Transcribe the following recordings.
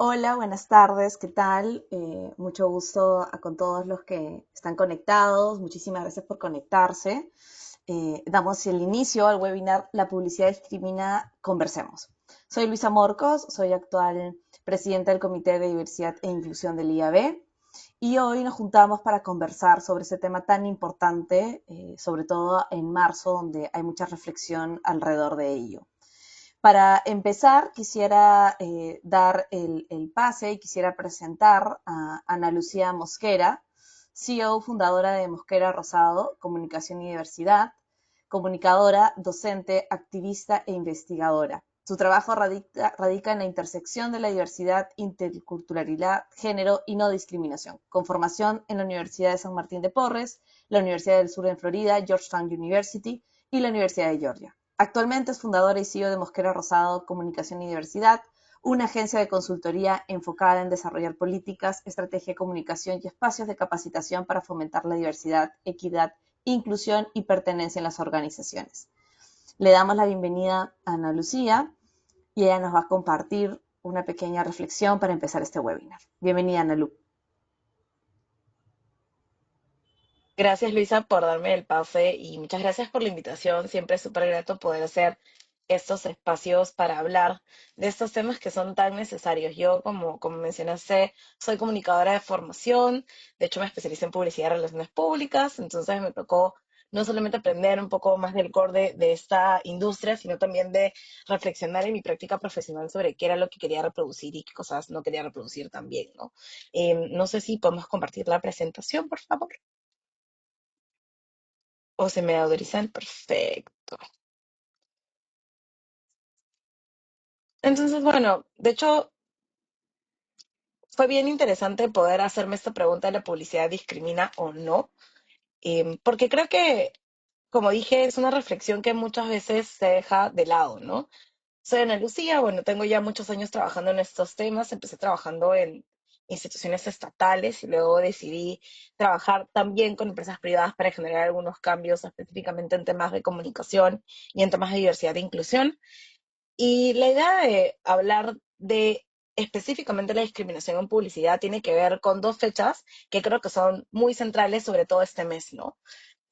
Hola, buenas tardes, ¿qué tal? Mucho gusto con todos los que están conectados. Muchísimas gracias por conectarse. Damos el inicio al webinar La publicidad discrimina, conversemos. Soy Luisa Morcos, soy actual presidenta del Comité de Diversidad e Inclusión del IAB y hoy nos juntamos para conversar sobre ese tema tan importante, sobre todo en marzo, donde hay mucha reflexión alrededor de ello. Para empezar, quisiera dar el pase y quisiera presentar a Ana Lucía Mosquera, CEO fundadora de Mosquera Rosado, Comunicación y Diversidad, comunicadora, docente, activista e investigadora. Su trabajo radica en la intersección de la diversidad, interculturalidad, género y no discriminación, con formación en la Universidad de San Martín de Porres, la Universidad del Sur en Florida, Georgetown University y la Universidad de Georgia. Actualmente es fundadora y CEO de Mosquera Rosado Comunicación y Diversidad, una agencia de consultoría enfocada en desarrollar políticas, estrategia de comunicación y espacios de capacitación para fomentar la diversidad, equidad, inclusión y pertenencia en las organizaciones. Le damos la bienvenida a Ana Lucía y ella nos va a compartir una pequeña reflexión para empezar este webinar. Bienvenida, Ana Lu. Gracias Luisa por darme el pase y muchas gracias por la invitación. Siempre es súper grato poder hacer estos espacios para hablar de estos temas que son tan necesarios. Yo, como mencionaste, soy comunicadora de formación, de hecho me especialicé en publicidad y relaciones públicas, entonces me tocó no solamente aprender un poco más del core de esta industria, sino también de reflexionar en mi práctica profesional sobre qué era lo que quería reproducir y qué cosas no quería reproducir también, ¿no? No sé si podemos compartir la presentación, por favor. O se me autorizan, perfecto. Entonces, bueno, de hecho, fue bien interesante poder hacerme esta pregunta de la publicidad discrimina o no, porque creo que, como dije, es una reflexión que muchas veces se deja de lado, ¿no? Soy Ana Lucía, bueno, tengo ya muchos años trabajando en estos temas, empecé trabajando en instituciones estatales y luego decidí trabajar también con empresas privadas para generar algunos cambios específicamente en temas de comunicación y en temas de diversidad e inclusión. Y la idea de hablar de específicamente la discriminación en publicidad tiene que ver con dos fechas que creo que son muy centrales, sobre todo este mes, ¿no?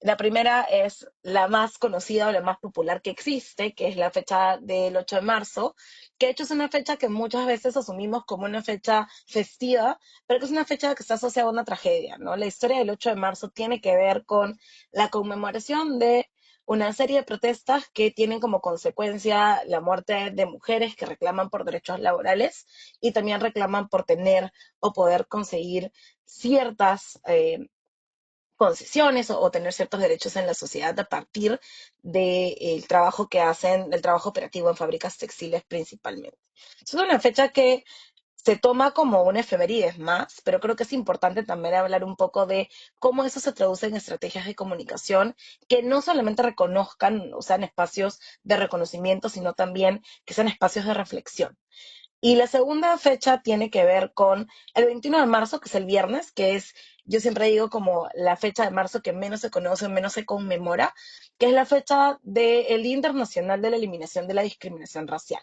La primera es la más conocida o la más popular que existe, que es la fecha del 8 de marzo, que de hecho es una fecha que muchas veces asumimos como una fecha festiva, pero que es una fecha que está asociada a una tragedia, ¿no? La historia del 8 de marzo tiene que ver con la conmemoración de una serie de protestas que tienen como consecuencia la muerte de mujeres que reclaman por derechos laborales y también reclaman por tener o poder conseguir ciertas concesiones o tener ciertos derechos en la sociedad a partir del trabajo que hacen, del trabajo operativo en fábricas textiles principalmente. Es una fecha que se toma como una efemérides más, pero creo que es importante también hablar un poco de cómo eso se traduce en estrategias de comunicación que no solamente reconozcan o sean espacios de reconocimiento, sino también que sean espacios de reflexión. Y la segunda fecha tiene que ver con el 21 de marzo, que es el viernes, que es, yo siempre digo como la fecha de marzo que menos se conoce, menos se conmemora, que es la fecha del Día Internacional de la Eliminación de la Discriminación Racial.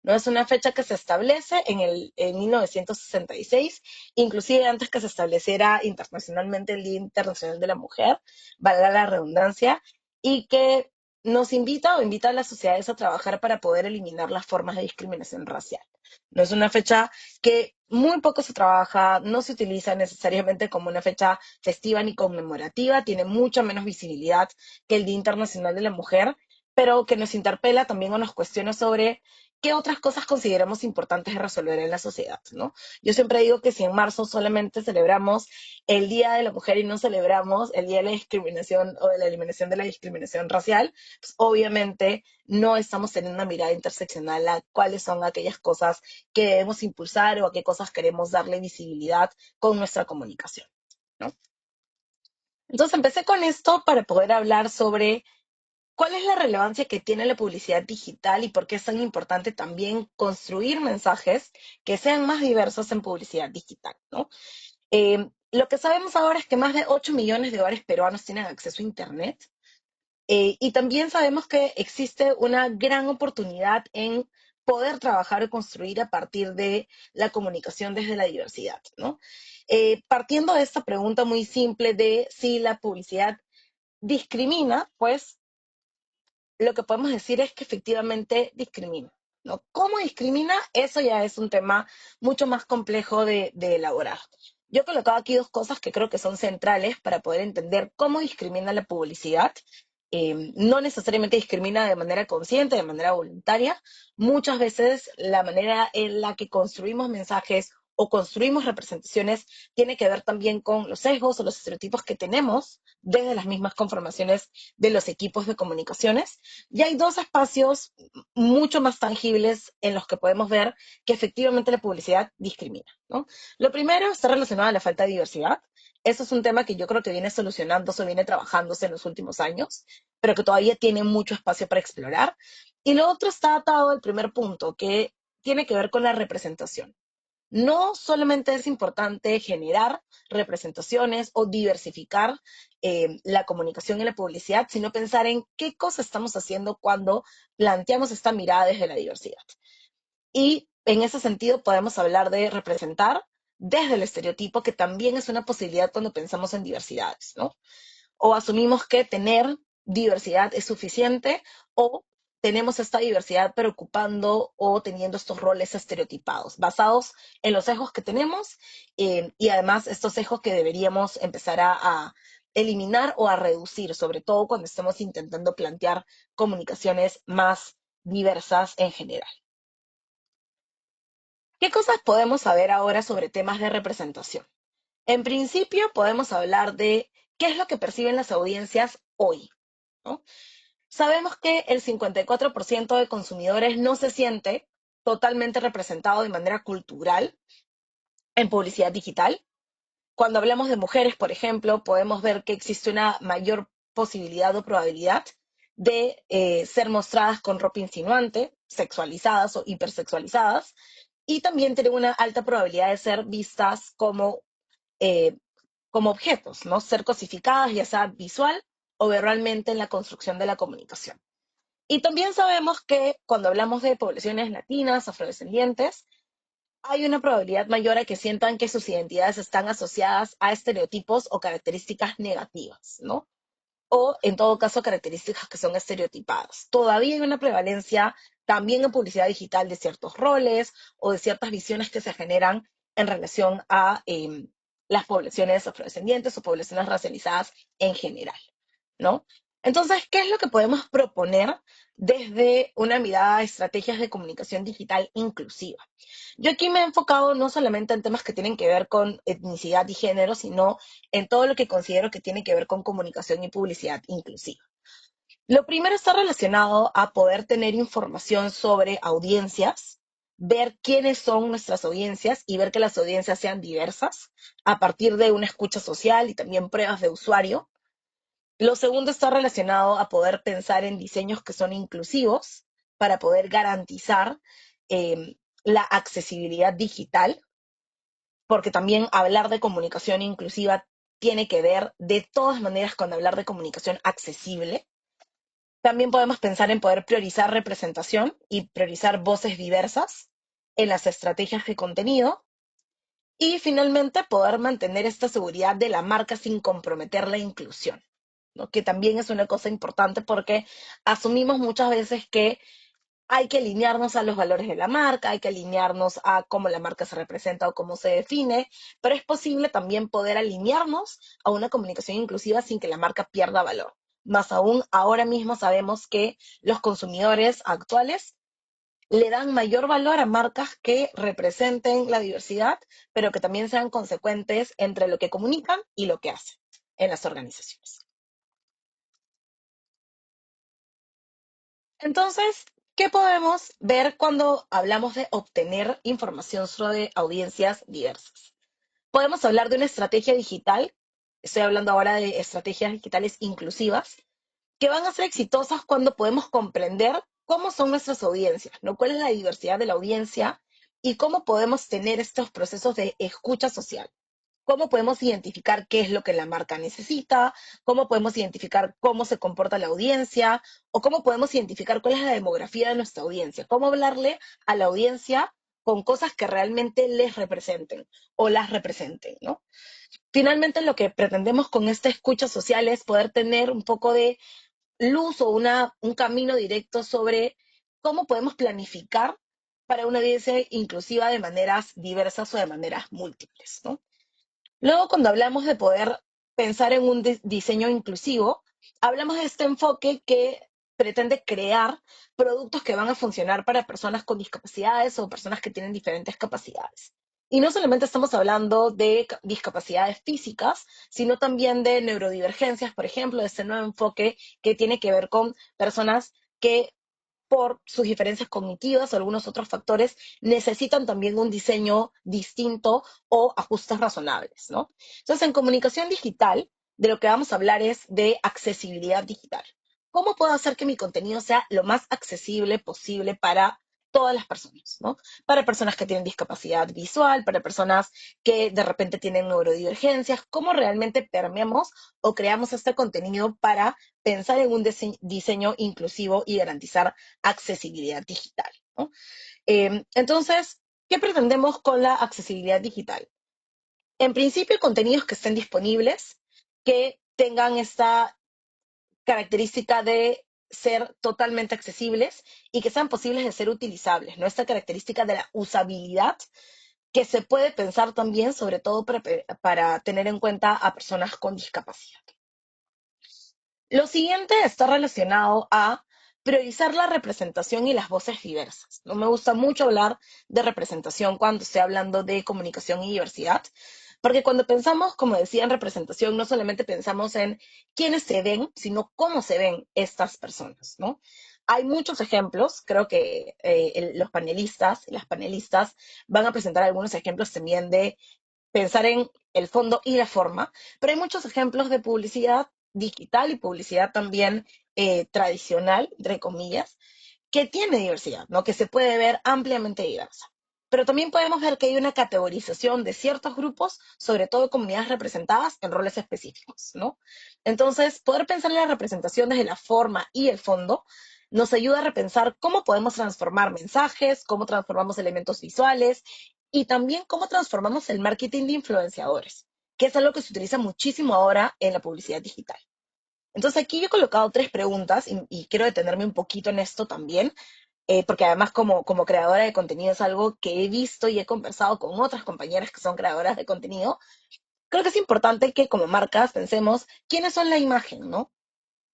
No es una fecha que se establece en 1966, inclusive antes que se estableciera internacionalmente el Día Internacional de la Mujer, valga la redundancia, y que nos invita o invita a las sociedades a trabajar para poder eliminar las formas de discriminación racial. No es una fecha que muy poco se trabaja, no se utiliza necesariamente como una fecha festiva ni conmemorativa, tiene mucha menos visibilidad que el Día Internacional de la Mujer, pero que nos interpela también o nos cuestiona sobre qué otras cosas consideramos importantes de resolver en la sociedad, ¿no? Yo siempre digo que si en marzo solamente celebramos el Día de la Mujer y no celebramos el Día de la Discriminación o de la Eliminación de la Discriminación Racial, pues obviamente no estamos teniendo una mirada interseccional a cuáles son aquellas cosas que debemos impulsar o a qué cosas queremos darle visibilidad con nuestra comunicación, ¿no? Entonces empecé con esto para poder hablar sobre cuál es la relevancia que tiene la publicidad digital y por qué es tan importante también construir mensajes que sean más diversos en publicidad digital, ¿no? Lo que sabemos ahora es que más de 8 millones de hogares peruanos tienen acceso a Internet. Y también sabemos que existe una gran oportunidad en poder trabajar o construir a partir de la comunicación desde la diversidad, ¿no? Partiendo de esta pregunta muy simple de si la publicidad discrimina, pues lo que podemos decir es que efectivamente discrimina, ¿no? ¿Cómo discrimina? Eso ya es un tema mucho más complejo de elaborar. Yo he colocado aquí dos cosas que creo que son centrales para poder entender cómo discrimina la publicidad. No necesariamente discrimina de manera consciente, de manera voluntaria. Muchas veces la manera en la que construimos mensajes o construimos representaciones tiene que ver también con los sesgos o los estereotipos que tenemos desde las mismas conformaciones de los equipos de comunicaciones. Y hay dos espacios mucho más tangibles en los que podemos ver que efectivamente la publicidad discrimina, ¿no? Lo primero está relacionado a la falta de diversidad. Eso es un tema que yo creo que viene solucionándose, viene trabajándose en los últimos años, pero que todavía tiene mucho espacio para explorar. Y lo otro está atado al primer punto, que tiene que ver con la representación. No solamente es importante generar representaciones o diversificar la comunicación y la publicidad, sino pensar en qué cosa estamos haciendo cuando planteamos esta mirada desde la diversidad. Y en ese sentido podemos hablar de representar desde el estereotipo, que también es una posibilidad cuando pensamos en diversidades, ¿no? O asumimos que tener diversidad es suficiente, o tenemos esta diversidad preocupando o teniendo estos roles estereotipados, basados en los sesgos que tenemos, y además estos sesgos que deberíamos empezar a eliminar o a reducir, sobre todo cuando estemos intentando plantear comunicaciones más diversas en general. ¿Qué cosas podemos saber ahora sobre temas de representación? En principio, podemos hablar de qué es lo que perciben las audiencias hoy, ¿no? Sabemos que el 54% de consumidores no se siente totalmente representado de manera cultural en publicidad digital. Cuando hablamos de mujeres, por ejemplo, podemos ver que existe una mayor posibilidad o probabilidad de ser mostradas con ropa insinuante, sexualizadas o hipersexualizadas, y también tienen una alta probabilidad de ser vistas eh, como objetos, ¿no? Ser cosificadas, ya sea visual o verbalmente en la construcción de la comunicación. Y también sabemos que cuando hablamos de poblaciones latinas, afrodescendientes, hay una probabilidad mayor a que sientan que sus identidades están asociadas a estereotipos o características negativas, ¿no? O en todo caso características que son estereotipadas. Todavía hay una prevalencia también en publicidad digital de ciertos roles o de ciertas visiones que se generan en relación a las poblaciones afrodescendientes o poblaciones racializadas en general, ¿no? Entonces, ¿qué es lo que podemos proponer desde una mirada de estrategias de comunicación digital inclusiva? Yo aquí me he enfocado no solamente en temas que tienen que ver con etnicidad y género, sino en todo lo que considero que tiene que ver con comunicación y publicidad inclusiva. Lo primero está relacionado a poder tener información sobre audiencias, ver quiénes son nuestras audiencias y ver que las audiencias sean diversas a partir de una escucha social y también pruebas de usuario. Lo segundo está relacionado a poder pensar en diseños que son inclusivos para poder garantizar la accesibilidad digital, porque también hablar de comunicación inclusiva tiene que ver de todas maneras con hablar de comunicación accesible. También podemos pensar en poder priorizar representación y priorizar voces diversas en las estrategias de contenido. Y finalmente, poder mantener esta seguridad de la marca sin comprometer la inclusión, ¿no? Que también es una cosa importante porque asumimos muchas veces que hay que alinearnos a los valores de la marca, hay que alinearnos a cómo la marca se representa o cómo se define, pero es posible también poder alinearnos a una comunicación inclusiva sin que la marca pierda valor. Más aún, ahora mismo sabemos que los consumidores actuales le dan mayor valor a marcas que representen la diversidad, pero que también sean consecuentes entre lo que comunican y lo que hacen en las organizaciones. Entonces, ¿qué podemos ver cuando hablamos de obtener información sobre audiencias diversas? Podemos hablar de una estrategia digital, estoy hablando ahora de estrategias digitales inclusivas, que van a ser exitosas cuando podemos comprender cómo son nuestras audiencias, ¿no? Cuál es la diversidad de la audiencia y cómo podemos tener estos procesos de escucha social. cómo podemos identificar qué es lo que la marca necesita, cómo podemos identificar cómo se comporta la audiencia o cómo podemos identificar cuál es la demografía de nuestra audiencia, cómo hablarle a la audiencia con cosas que realmente les representen o las representen, ¿no? Finalmente, lo que pretendemos con esta escucha social es poder tener un poco de luz o un camino directo sobre cómo podemos planificar para una audiencia inclusiva de maneras diversas o de maneras múltiples, ¿no? Luego, cuando hablamos de poder pensar en un diseño inclusivo, hablamos de este enfoque que pretende crear productos que van a funcionar para personas con discapacidades o personas que tienen diferentes capacidades. Y no solamente estamos hablando de discapacidades físicas, sino también de neurodivergencias, por ejemplo, de este nuevo enfoque que tiene que ver con personas que por sus diferencias cognitivas o algunos otros factores, necesitan también un diseño distinto o ajustes razonables, ¿no? Entonces, en comunicación digital, de lo que vamos a hablar es de accesibilidad digital. ¿Cómo puedo hacer que mi contenido sea lo más accesible posible para todas las personas, ¿no? Para personas que tienen discapacidad visual, para personas que de repente tienen neurodivergencias, cómo realmente permeamos o creamos este contenido para pensar en un diseño inclusivo y garantizar accesibilidad digital, ¿no? Entonces, ¿qué pretendemos con la accesibilidad digital? En principio, contenidos que estén disponibles, que tengan esta característica de ser totalmente accesibles y que sean posibles de ser utilizables, ¿no? Esta característica de la usabilidad que se puede pensar también, sobre todo para tener en cuenta a personas con discapacidad. Lo siguiente está relacionado a priorizar la representación y las voces diversas. No me gusta mucho hablar de representación cuando estoy hablando de comunicación y diversidad, porque cuando pensamos, como decía, en representación, no solamente pensamos en quiénes se ven, sino cómo se ven estas personas, ¿no? Hay muchos ejemplos, creo que los panelistas y las panelistas van a presentar algunos ejemplos también de pensar en el fondo y la forma, pero hay muchos ejemplos de publicidad digital y publicidad también tradicional, entre comillas, que tiene diversidad, ¿no? Que se puede ver ampliamente diversa. Pero también podemos ver que hay una categorización de ciertos grupos, sobre todo comunidades representadas en roles específicos, ¿no? Entonces, poder pensar en la representación desde la forma y el fondo nos ayuda a repensar cómo podemos transformar mensajes, cómo transformamos elementos visuales y también cómo transformamos el marketing de influenciadores, que es algo que se utiliza muchísimo ahora en la publicidad digital. Entonces aquí yo he colocado tres preguntas y quiero detenerme un poquito en esto también, porque además como creadora de contenido es algo que he visto y he conversado con otras compañeras que son creadoras de contenido. Creo que es importante que como marcas pensemos quiénes son la imagen, ¿no?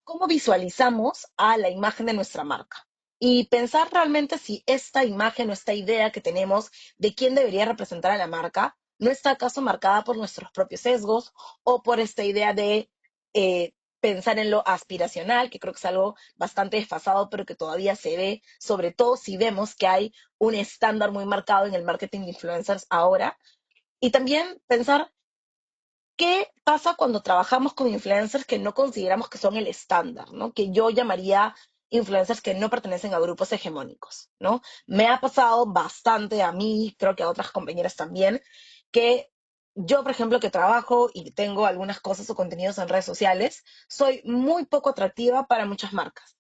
Cómo visualizamos a la imagen de nuestra marca y pensar realmente si esta imagen o esta idea que tenemos de quién debería representar a la marca no está acaso marcada por nuestros propios sesgos o por esta idea de pensar en lo aspiracional, que creo que es algo bastante desfasado, pero que todavía se ve, sobre todo si vemos que hay un estándar muy marcado en el marketing de influencers ahora. Y también pensar ¿qué pasa cuando trabajamos con influencers que no consideramos que son el estándar, ¿no? Que yo llamaría influencers que no pertenecen a grupos hegemónicos, ¿no? Me ha pasado bastante a mí, creo que a otras compañeras también, que yo, por ejemplo, que trabajo y tengo algunas cosas o contenidos en redes sociales, soy muy poco atractiva para muchas marcas,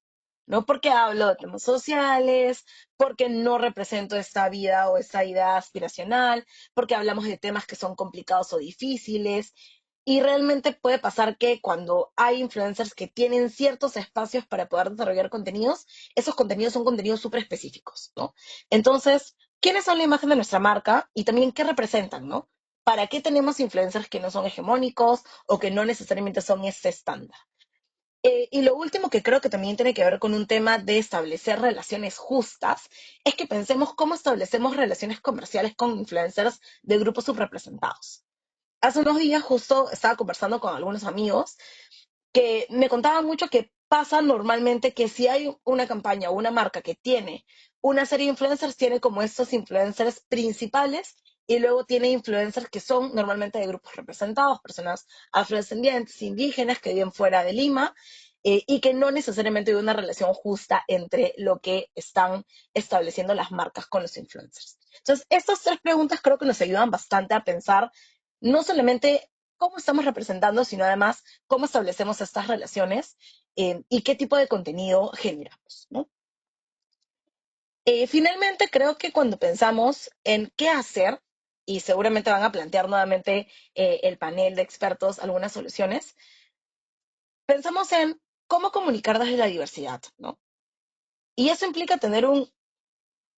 ¿no? Porque hablo de temas sociales, porque no represento esta vida o esta idea aspiracional, porque hablamos de temas que son complicados o difíciles. Y realmente puede pasar que cuando hay influencers que tienen ciertos espacios para poder desarrollar contenidos, esos contenidos son contenidos súper específicos, ¿no? Entonces, ¿quiénes son la imagen de nuestra marca y también qué representan, ¿no? ¿Para qué tenemos influencers que no son hegemónicos o que no necesariamente son ese estándar? Y lo último que creo que también tiene que ver con un tema de establecer relaciones justas es que pensemos cómo establecemos relaciones comerciales con influencers de grupos subrepresentados. Hace unos días justo estaba conversando con algunos amigos que me contaban mucho que pasa normalmente que si hay una campaña o una marca que tiene una serie de influencers, tiene como estos influencers principales y luego tiene influencers que son normalmente de grupos representados, personas afrodescendientes, indígenas que viven fuera de Lima y que no necesariamente hay una relación justa entre lo que están estableciendo las marcas con los influencers. Entonces, estas tres preguntas creo que nos ayudan bastante a pensar no solamente cómo estamos representando, sino además cómo establecemos estas relaciones y qué tipo de contenido generamos, ¿no? Finalmente, creo que cuando pensamos en qué hacer, y seguramente van a plantear nuevamente el panel de expertos algunas soluciones, pensamos en cómo comunicar desde la diversidad, ¿no? Y eso implica tener un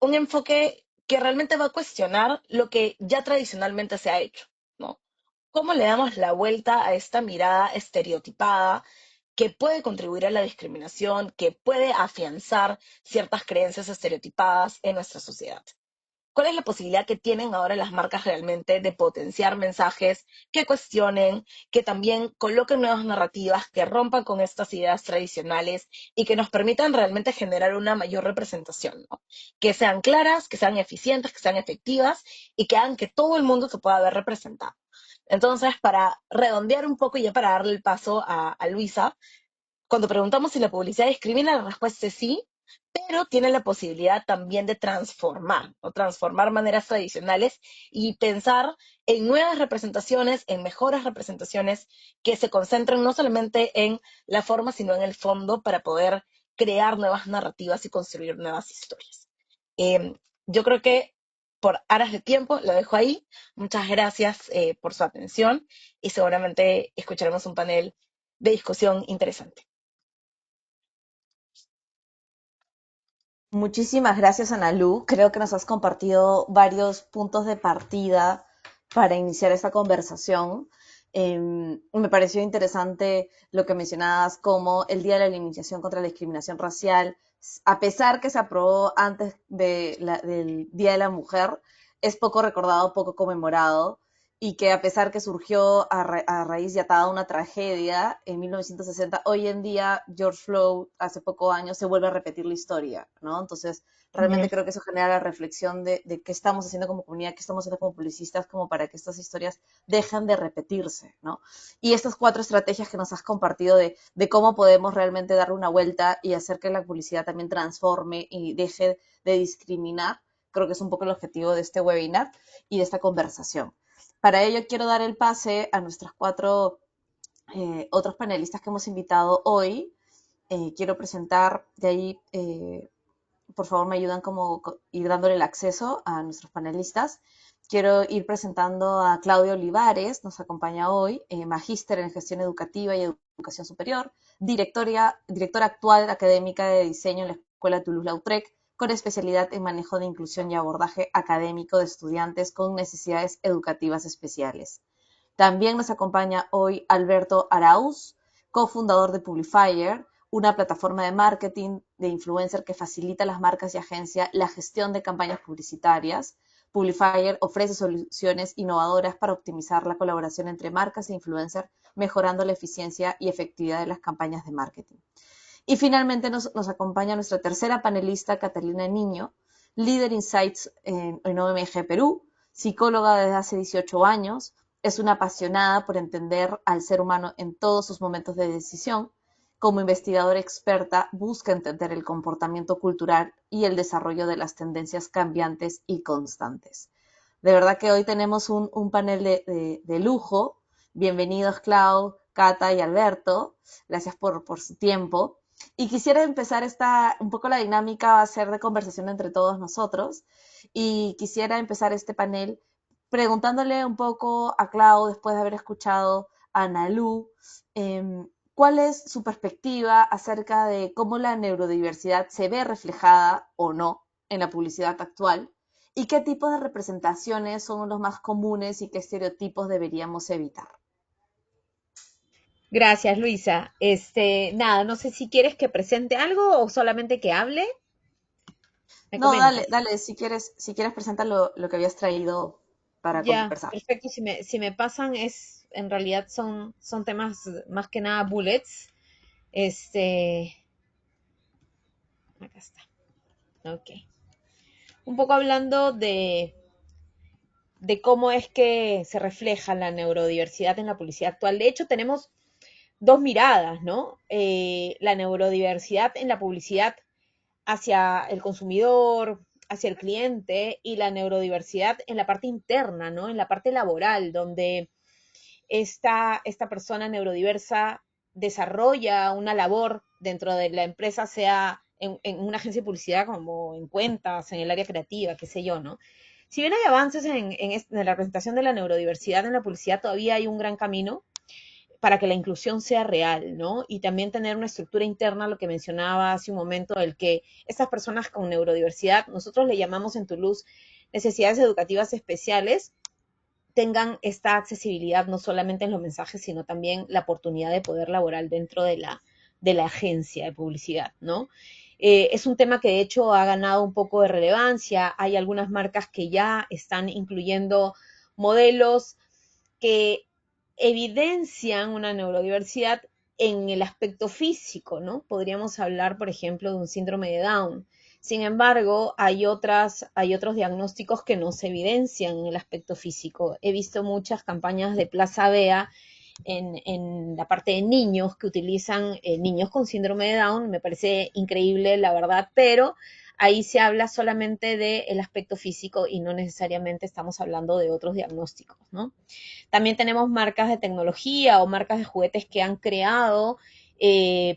enfoque que realmente va a cuestionar lo que ya tradicionalmente se ha hecho, ¿no? ¿Cómo le damos la vuelta a esta mirada estereotipada que puede contribuir a la discriminación, que puede afianzar ciertas creencias estereotipadas en nuestra sociedad? ¿Cuál es la posibilidad que tienen ahora las marcas realmente de potenciar mensajes que cuestionen, que también coloquen nuevas narrativas, que rompan con estas ideas tradicionales y que nos permitan realmente generar una mayor representación, ¿no? Que sean claras, que sean eficientes, que sean efectivas y que hagan que todo el mundo se pueda ver representado? Entonces, para redondear un poco y ya para darle el paso a Luisa, cuando preguntamos si la publicidad discrimina, la respuesta es sí, pero tiene la posibilidad también de transformar, o transformar maneras tradicionales y pensar en nuevas representaciones, en mejores representaciones que se concentren no solamente en la forma, sino en el fondo para poder crear nuevas narrativas y construir nuevas historias. Eh, yo creo que por aras de tiempo lo dejo ahí. Muchas gracias por su atención y seguramente escucharemos un panel de discusión interesante. Muchísimas gracias, Analu. Creo que nos has compartido varios puntos de partida para iniciar esta conversación. Me pareció interesante lo que mencionabas como el Día de la Eliminación contra la Discriminación Racial, a pesar que se aprobó antes del Día de la Mujer, es poco recordado, poco conmemorado, y que a pesar que surgió a raíz de atada a una tragedia en 1960, hoy en día George Floyd, hace pocos años, se vuelve a repetir la historia, ¿no? Entonces, realmente creo que eso genera la reflexión de qué estamos haciendo como comunidad, qué estamos haciendo como publicistas, como para que estas historias dejen de repetirse, ¿no? Y estas 4 estrategias que nos has compartido de cómo podemos realmente darle una vuelta y hacer que la publicidad también transforme y deje de discriminar, creo que es un poco el objetivo de este webinar y de esta conversación. Para ello quiero dar el pase a nuestros 4 otros panelistas que hemos invitado hoy. Quiero presentar, de ahí, por favor, me ayudan como ir dándole el acceso a nuestros panelistas. Quiero ir presentando a Claudia Olivares, nos acompaña hoy, magíster en gestión educativa y educación superior, directora actual académica de diseño en la Escuela Toulouse-Lautrec, con especialidad en manejo de inclusión y abordaje académico de estudiantes con necesidades educativas especiales. También nos acompaña hoy Alberto Arauz, cofundador de Publifier, una plataforma de marketing de influencer que facilita a las marcas y agencias la gestión de campañas publicitarias. Publifier ofrece soluciones innovadoras para optimizar la colaboración entre marcas e influencers, mejorando la eficiencia y efectividad de las campañas de marketing. Y finalmente nos acompaña nuestra tercera panelista, Catalina Niño, líder Insights en OMG Perú, psicóloga desde hace 18 años, es una apasionada por entender al ser humano en todos sus momentos de decisión. Como investigadora experta, busca entender el comportamiento cultural y el desarrollo de las tendencias cambiantes y constantes. De verdad que hoy tenemos un panel de lujo. Bienvenidos, Clau, Cata y Alberto. Gracias por su tiempo. Y quisiera empezar un poco la dinámica va a ser de conversación entre todos nosotros. Y quisiera empezar este panel preguntándole un poco a Clau, después de haber escuchado a Analu, cuál es su perspectiva acerca de cómo la neurodiversidad se ve reflejada o no en la publicidad actual y qué tipo de representaciones son los más comunes y qué estereotipos deberíamos evitar. Gracias, Luisa. Nada, no sé si quieres que presente algo o solamente que hable. Me No, dale, comentas. dale, si quieres presenta lo que habías traído para Ya, conversar. perfecto. Si me pasan, en realidad son temas más que nada bullets. Este, acá está. Ok. Un poco hablando de cómo es que se refleja la neurodiversidad en la publicidad actual. De hecho, tenemos dos miradas, ¿no? La neurodiversidad en la publicidad hacia el consumidor, hacia el cliente y la neurodiversidad en la parte interna, ¿no? En la parte laboral, donde esta persona neurodiversa desarrolla una labor dentro de la empresa, sea en una agencia de publicidad como en cuentas, en el área creativa, qué sé yo, ¿no? Si bien hay avances en la presentación de la neurodiversidad en la publicidad, todavía hay un gran camino para que la inclusión sea real, ¿no? Y también tener una estructura interna, lo que mencionaba hace un momento, el que estas personas con neurodiversidad, nosotros le llamamos en Toulouse necesidades educativas especiales, tengan esta accesibilidad no solamente en los mensajes, sino también la oportunidad de poder laborar dentro de la agencia de publicidad, ¿no? Es un tema que de hecho ha ganado un poco de relevancia. Hay algunas marcas que ya están incluyendo modelos que evidencian una neurodiversidad en el aspecto físico, ¿no? Podríamos hablar, por ejemplo, de un síndrome de Down. Sin embargo, hay otros diagnósticos que no se evidencian en el aspecto físico. He visto muchas campañas de Plaza Vea en la parte de niños que utilizan niños con síndrome de Down. Me parece increíble, la verdad, pero ahí se habla solamente del aspecto físico y no necesariamente estamos hablando de otros diagnósticos, ¿no? También tenemos marcas de tecnología o marcas de juguetes que han creado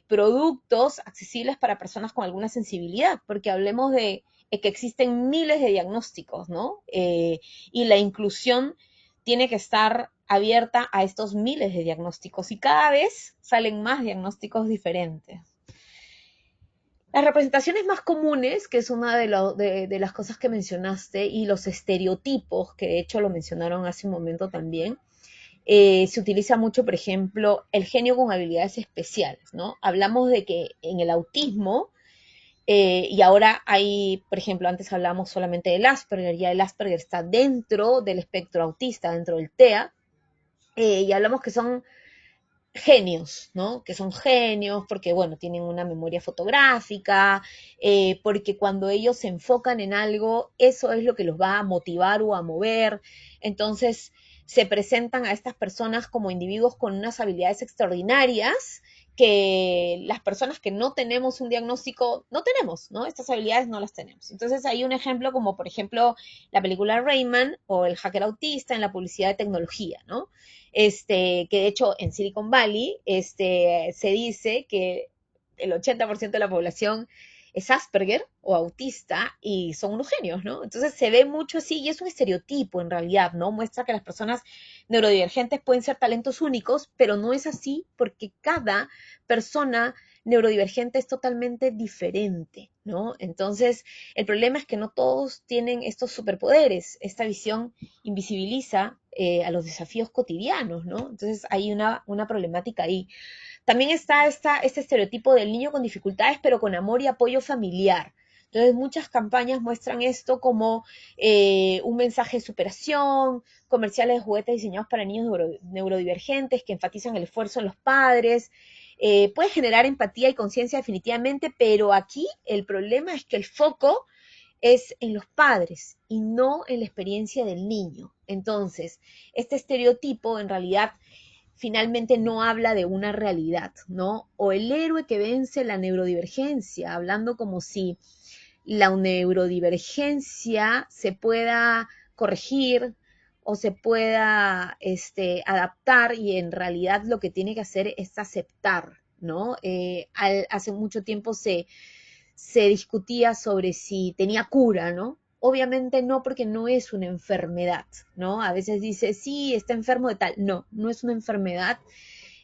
productos accesibles para personas con alguna sensibilidad, porque hablemos de que existen miles de diagnósticos, ¿no? Y la inclusión tiene que estar abierta a estos miles de diagnósticos y cada vez salen más diagnósticos diferentes. Las representaciones más comunes, que es una de las cosas que mencionaste, y los estereotipos, que de hecho lo mencionaron hace un momento también, se utiliza mucho, por ejemplo, el genio con habilidades especiales, ¿no? Hablamos de que en el autismo, y ahora hay, por ejemplo, antes hablábamos solamente del Asperger, ya el Asperger está dentro del espectro autista, dentro del TEA, y hablamos que son genios, ¿no? Que son genios porque, bueno, tienen una memoria fotográfica, porque cuando ellos se enfocan en algo, eso es lo que los va a motivar o a mover. Entonces, se presentan a estas personas como individuos con unas habilidades extraordinarias que las personas que no tenemos un diagnóstico no tenemos, ¿no? Estas habilidades no las tenemos. Entonces, hay un ejemplo como, por ejemplo, la película Rayman o el hacker autista en la publicidad de tecnología, ¿no? Que de hecho en Silicon Valley se dice que el 80% de la población es Asperger o autista y son unos genios, ¿no? Entonces se ve mucho así y es un estereotipo en realidad, ¿no? Muestra que las personas neurodivergentes pueden ser talentos únicos, pero no es así porque cada persona neurodivergente es totalmente diferente, ¿no? Entonces, el problema es que no todos tienen estos superpoderes. Esta visión invisibiliza a los desafíos cotidianos, ¿no? Entonces, hay una problemática ahí. También está este estereotipo del niño con dificultades, pero con amor y apoyo familiar. Entonces, muchas campañas muestran esto como un mensaje de superación, comerciales de juguetes diseñados para niños neurodivergentes que enfatizan el esfuerzo en los padres. Puede generar empatía y conciencia definitivamente, pero aquí el problema es que el foco es en los padres y no en la experiencia del niño. Entonces, este estereotipo en realidad finalmente no habla de una realidad, ¿no? O el héroe que vence la neurodivergencia, hablando como si la neurodivergencia se pueda corregir o se pueda adaptar y en realidad lo que tiene que hacer es aceptar, ¿no? Hace mucho tiempo se discutía sobre si tenía cura, ¿no? Obviamente no, porque no es una enfermedad, ¿no? A veces dice, sí, está enfermo de tal. No, no es una enfermedad,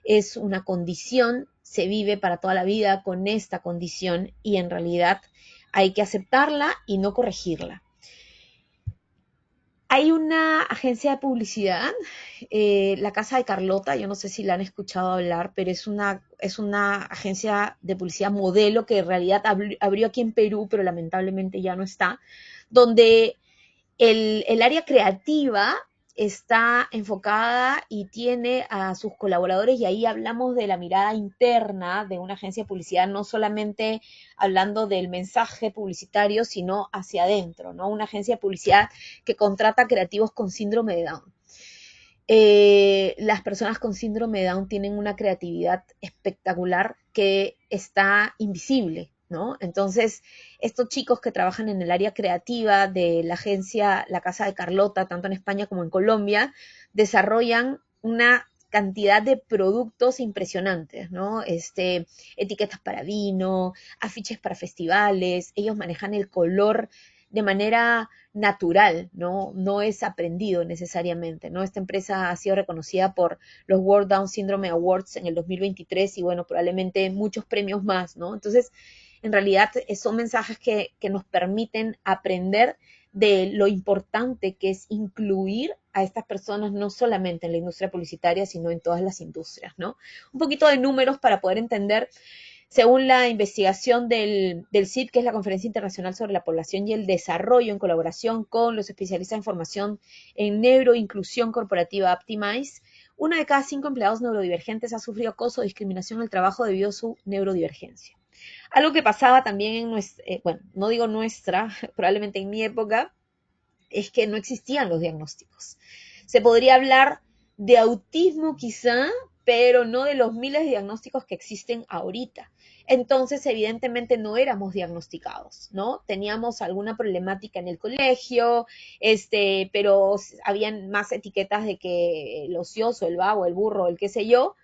es una condición, se vive para toda la vida con esta condición y en realidad hay que aceptarla y no corregirla. Hay una agencia de publicidad, La Casa de Carlota, yo no sé si la han escuchado hablar, pero es una agencia de publicidad modelo que en realidad abrió aquí en Perú, pero lamentablemente ya no está, donde el área creativa está enfocada y tiene a sus colaboradores y ahí hablamos de la mirada interna de una agencia de publicidad, no solamente hablando del mensaje publicitario, sino hacia adentro, ¿no? Una agencia de publicidad que contrata creativos con síndrome de Down. Las personas con síndrome de Down tienen una creatividad espectacular que está invisible, ¿no? Entonces, estos chicos que trabajan en el área creativa de la agencia La Casa de Carlota, tanto en España como en Colombia, desarrollan una cantidad de productos impresionantes, ¿no? Etiquetas para vino, afiches para festivales, ellos manejan el color de manera natural, ¿no? No es aprendido necesariamente, ¿no? Esta empresa ha sido reconocida por los World Down Syndrome Awards en el 2023 y bueno, probablemente muchos premios más, ¿no? Entonces, en realidad son mensajes que nos permiten aprender de lo importante que es incluir a estas personas no solamente en la industria publicitaria, sino en todas las industrias, ¿no? Un poquito de números para poder entender. Según la investigación del CIP, que es la Conferencia Internacional sobre la Población y el Desarrollo, en colaboración con los especialistas en formación en neuroinclusión corporativa Optimize, 1 de cada 5 empleados neurodivergentes ha sufrido acoso o discriminación en el trabajo debido a su neurodivergencia. Algo que pasaba también en nuestra, bueno, no digo nuestra, probablemente en mi época, es que no existían los diagnósticos. Se podría hablar de autismo quizá, pero no de los miles de diagnósticos que existen ahorita. Entonces, evidentemente no éramos diagnosticados, ¿no? Teníamos alguna problemática en el colegio, pero habían más etiquetas de que el ocioso, el vago, el burro, el qué sé yo,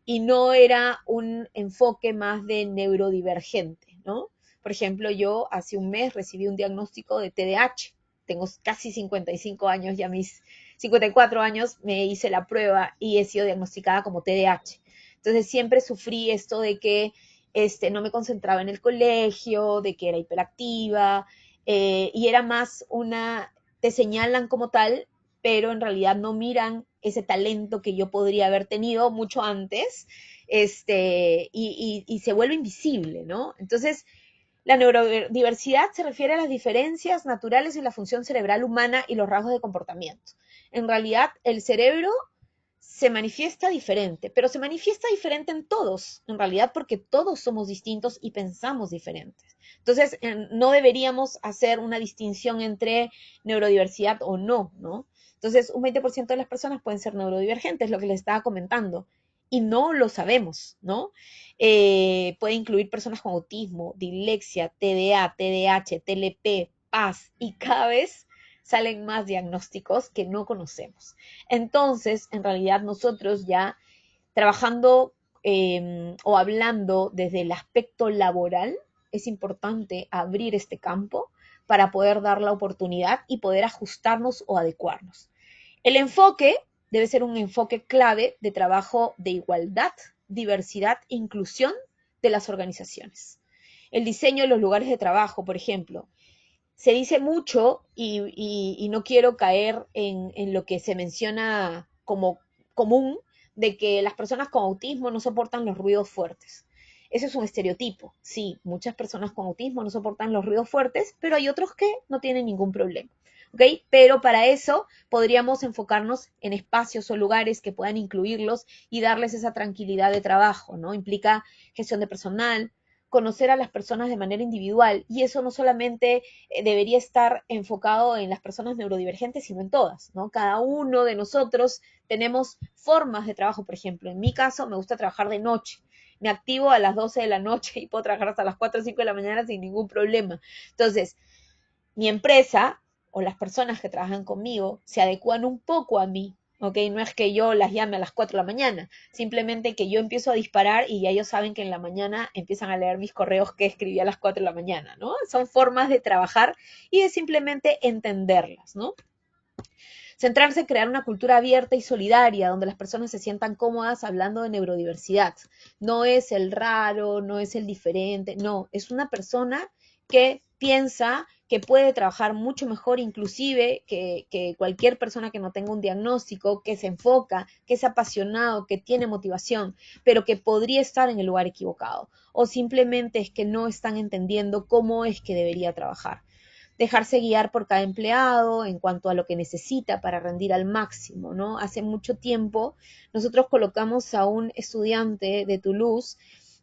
y no era un enfoque más de neurodivergente, ¿no? Por ejemplo, yo hace un mes recibí un diagnóstico de TDAH. Tengo casi 55 años, ya mis 54 años me hice la prueba y he sido diagnosticada como TDAH. Entonces siempre sufrí esto de que no me concentraba en el colegio, de que era hiperactiva, y era más te señalan como tal, pero en realidad no miran ese talento que yo podría haber tenido mucho antes, y se vuelve invisible, ¿no? Entonces, la neurodiversidad se refiere a las diferencias naturales en la función cerebral humana y los rasgos de comportamiento. En realidad, el cerebro se manifiesta diferente, pero se manifiesta diferente en todos, en realidad porque todos somos distintos y pensamos diferentes. Entonces, no deberíamos hacer una distinción entre neurodiversidad o no, ¿no? Entonces, un 20% de las personas pueden ser neurodivergentes, lo que les estaba comentando, y no lo sabemos, ¿no? Puede incluir personas con autismo, dislexia, TDA, TDAH, TLP, PAS, y cada vez salen más diagnósticos que no conocemos. Entonces, en realidad nosotros ya trabajando o hablando desde el aspecto laboral, es importante abrir este campo para poder dar la oportunidad y poder ajustarnos o adecuarnos. El enfoque debe ser un enfoque clave de trabajo de igualdad, diversidad e inclusión de las organizaciones. El diseño de los lugares de trabajo, por ejemplo, se dice mucho y no quiero caer en lo que se menciona como común de que las personas con autismo no soportan los ruidos fuertes. Eso es un estereotipo. Sí, muchas personas con autismo no soportan los ruidos fuertes, pero hay otros que no tienen ningún problema. ¿Ok? Pero para eso podríamos enfocarnos en espacios o lugares que puedan incluirlos y darles esa tranquilidad de trabajo, ¿no? Implica gestión de personal, conocer a las personas de manera individual y eso no solamente debería estar enfocado en las personas neurodivergentes, sino en todas, ¿no? Cada uno de nosotros tenemos formas de trabajo, por ejemplo, en mi caso me gusta trabajar de noche, me activo a las 12 de la noche y puedo trabajar hasta las 4 o 5 de la mañana sin ningún problema. Entonces, mi empresa o las personas que trabajan conmigo se adecuan un poco a mí, ¿ok? No es que yo las llame a las 4 de la mañana, simplemente que yo empiezo a disparar y ya ellos saben que en la mañana empiezan a leer mis correos que escribí a las 4 de la mañana, ¿no? Son formas de trabajar y de simplemente entenderlas, ¿no? Centrarse en crear una cultura abierta y solidaria donde las personas se sientan cómodas hablando de neurodiversidad. No es el raro, no es el diferente, no, es una persona que piensa que puede trabajar mucho mejor inclusive que cualquier persona que no tenga un diagnóstico, que se enfoca, que es apasionado, que tiene motivación, pero que podría estar en el lugar equivocado. O simplemente es que no están entendiendo cómo es que debería trabajar. Dejarse guiar por cada empleado en cuanto a lo que necesita para rendir al máximo, ¿no? Hace mucho tiempo nosotros colocamos a un estudiante de Toulouse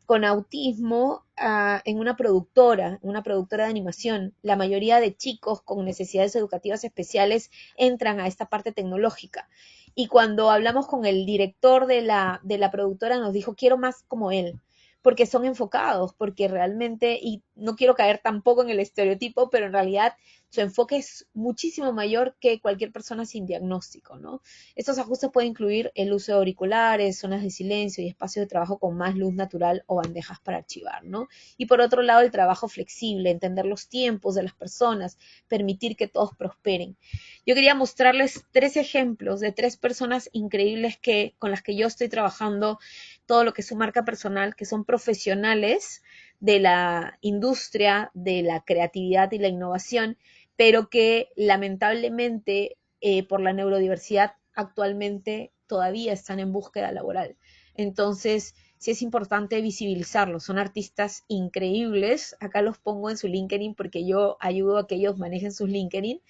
con autismo en una productora de animación. La mayoría de chicos con necesidades educativas especiales entran a esta parte tecnológica. Y cuando hablamos con el director de la productora nos dijo, quiero más como él, porque son enfocados, porque realmente, y no quiero caer tampoco en el estereotipo, pero en realidad su enfoque es muchísimo mayor que cualquier persona sin diagnóstico, ¿no? Estos ajustes pueden incluir el uso de auriculares, zonas de silencio y espacios de trabajo con más luz natural o bandejas para archivar, ¿no? Y por otro lado, el trabajo flexible, entender los tiempos de las personas, permitir que todos prosperen. Yo quería mostrarles 3 ejemplos de 3 personas increíbles con las que yo estoy trabajando todo lo que es su marca personal, que son profesionales de la industria, de la creatividad y la innovación, pero que lamentablemente por la neurodiversidad actualmente todavía están en búsqueda laboral. Entonces, sí es importante visibilizarlos. Son artistas increíbles. Acá los pongo en su LinkedIn porque yo ayudo a que ellos manejen sus LinkedIn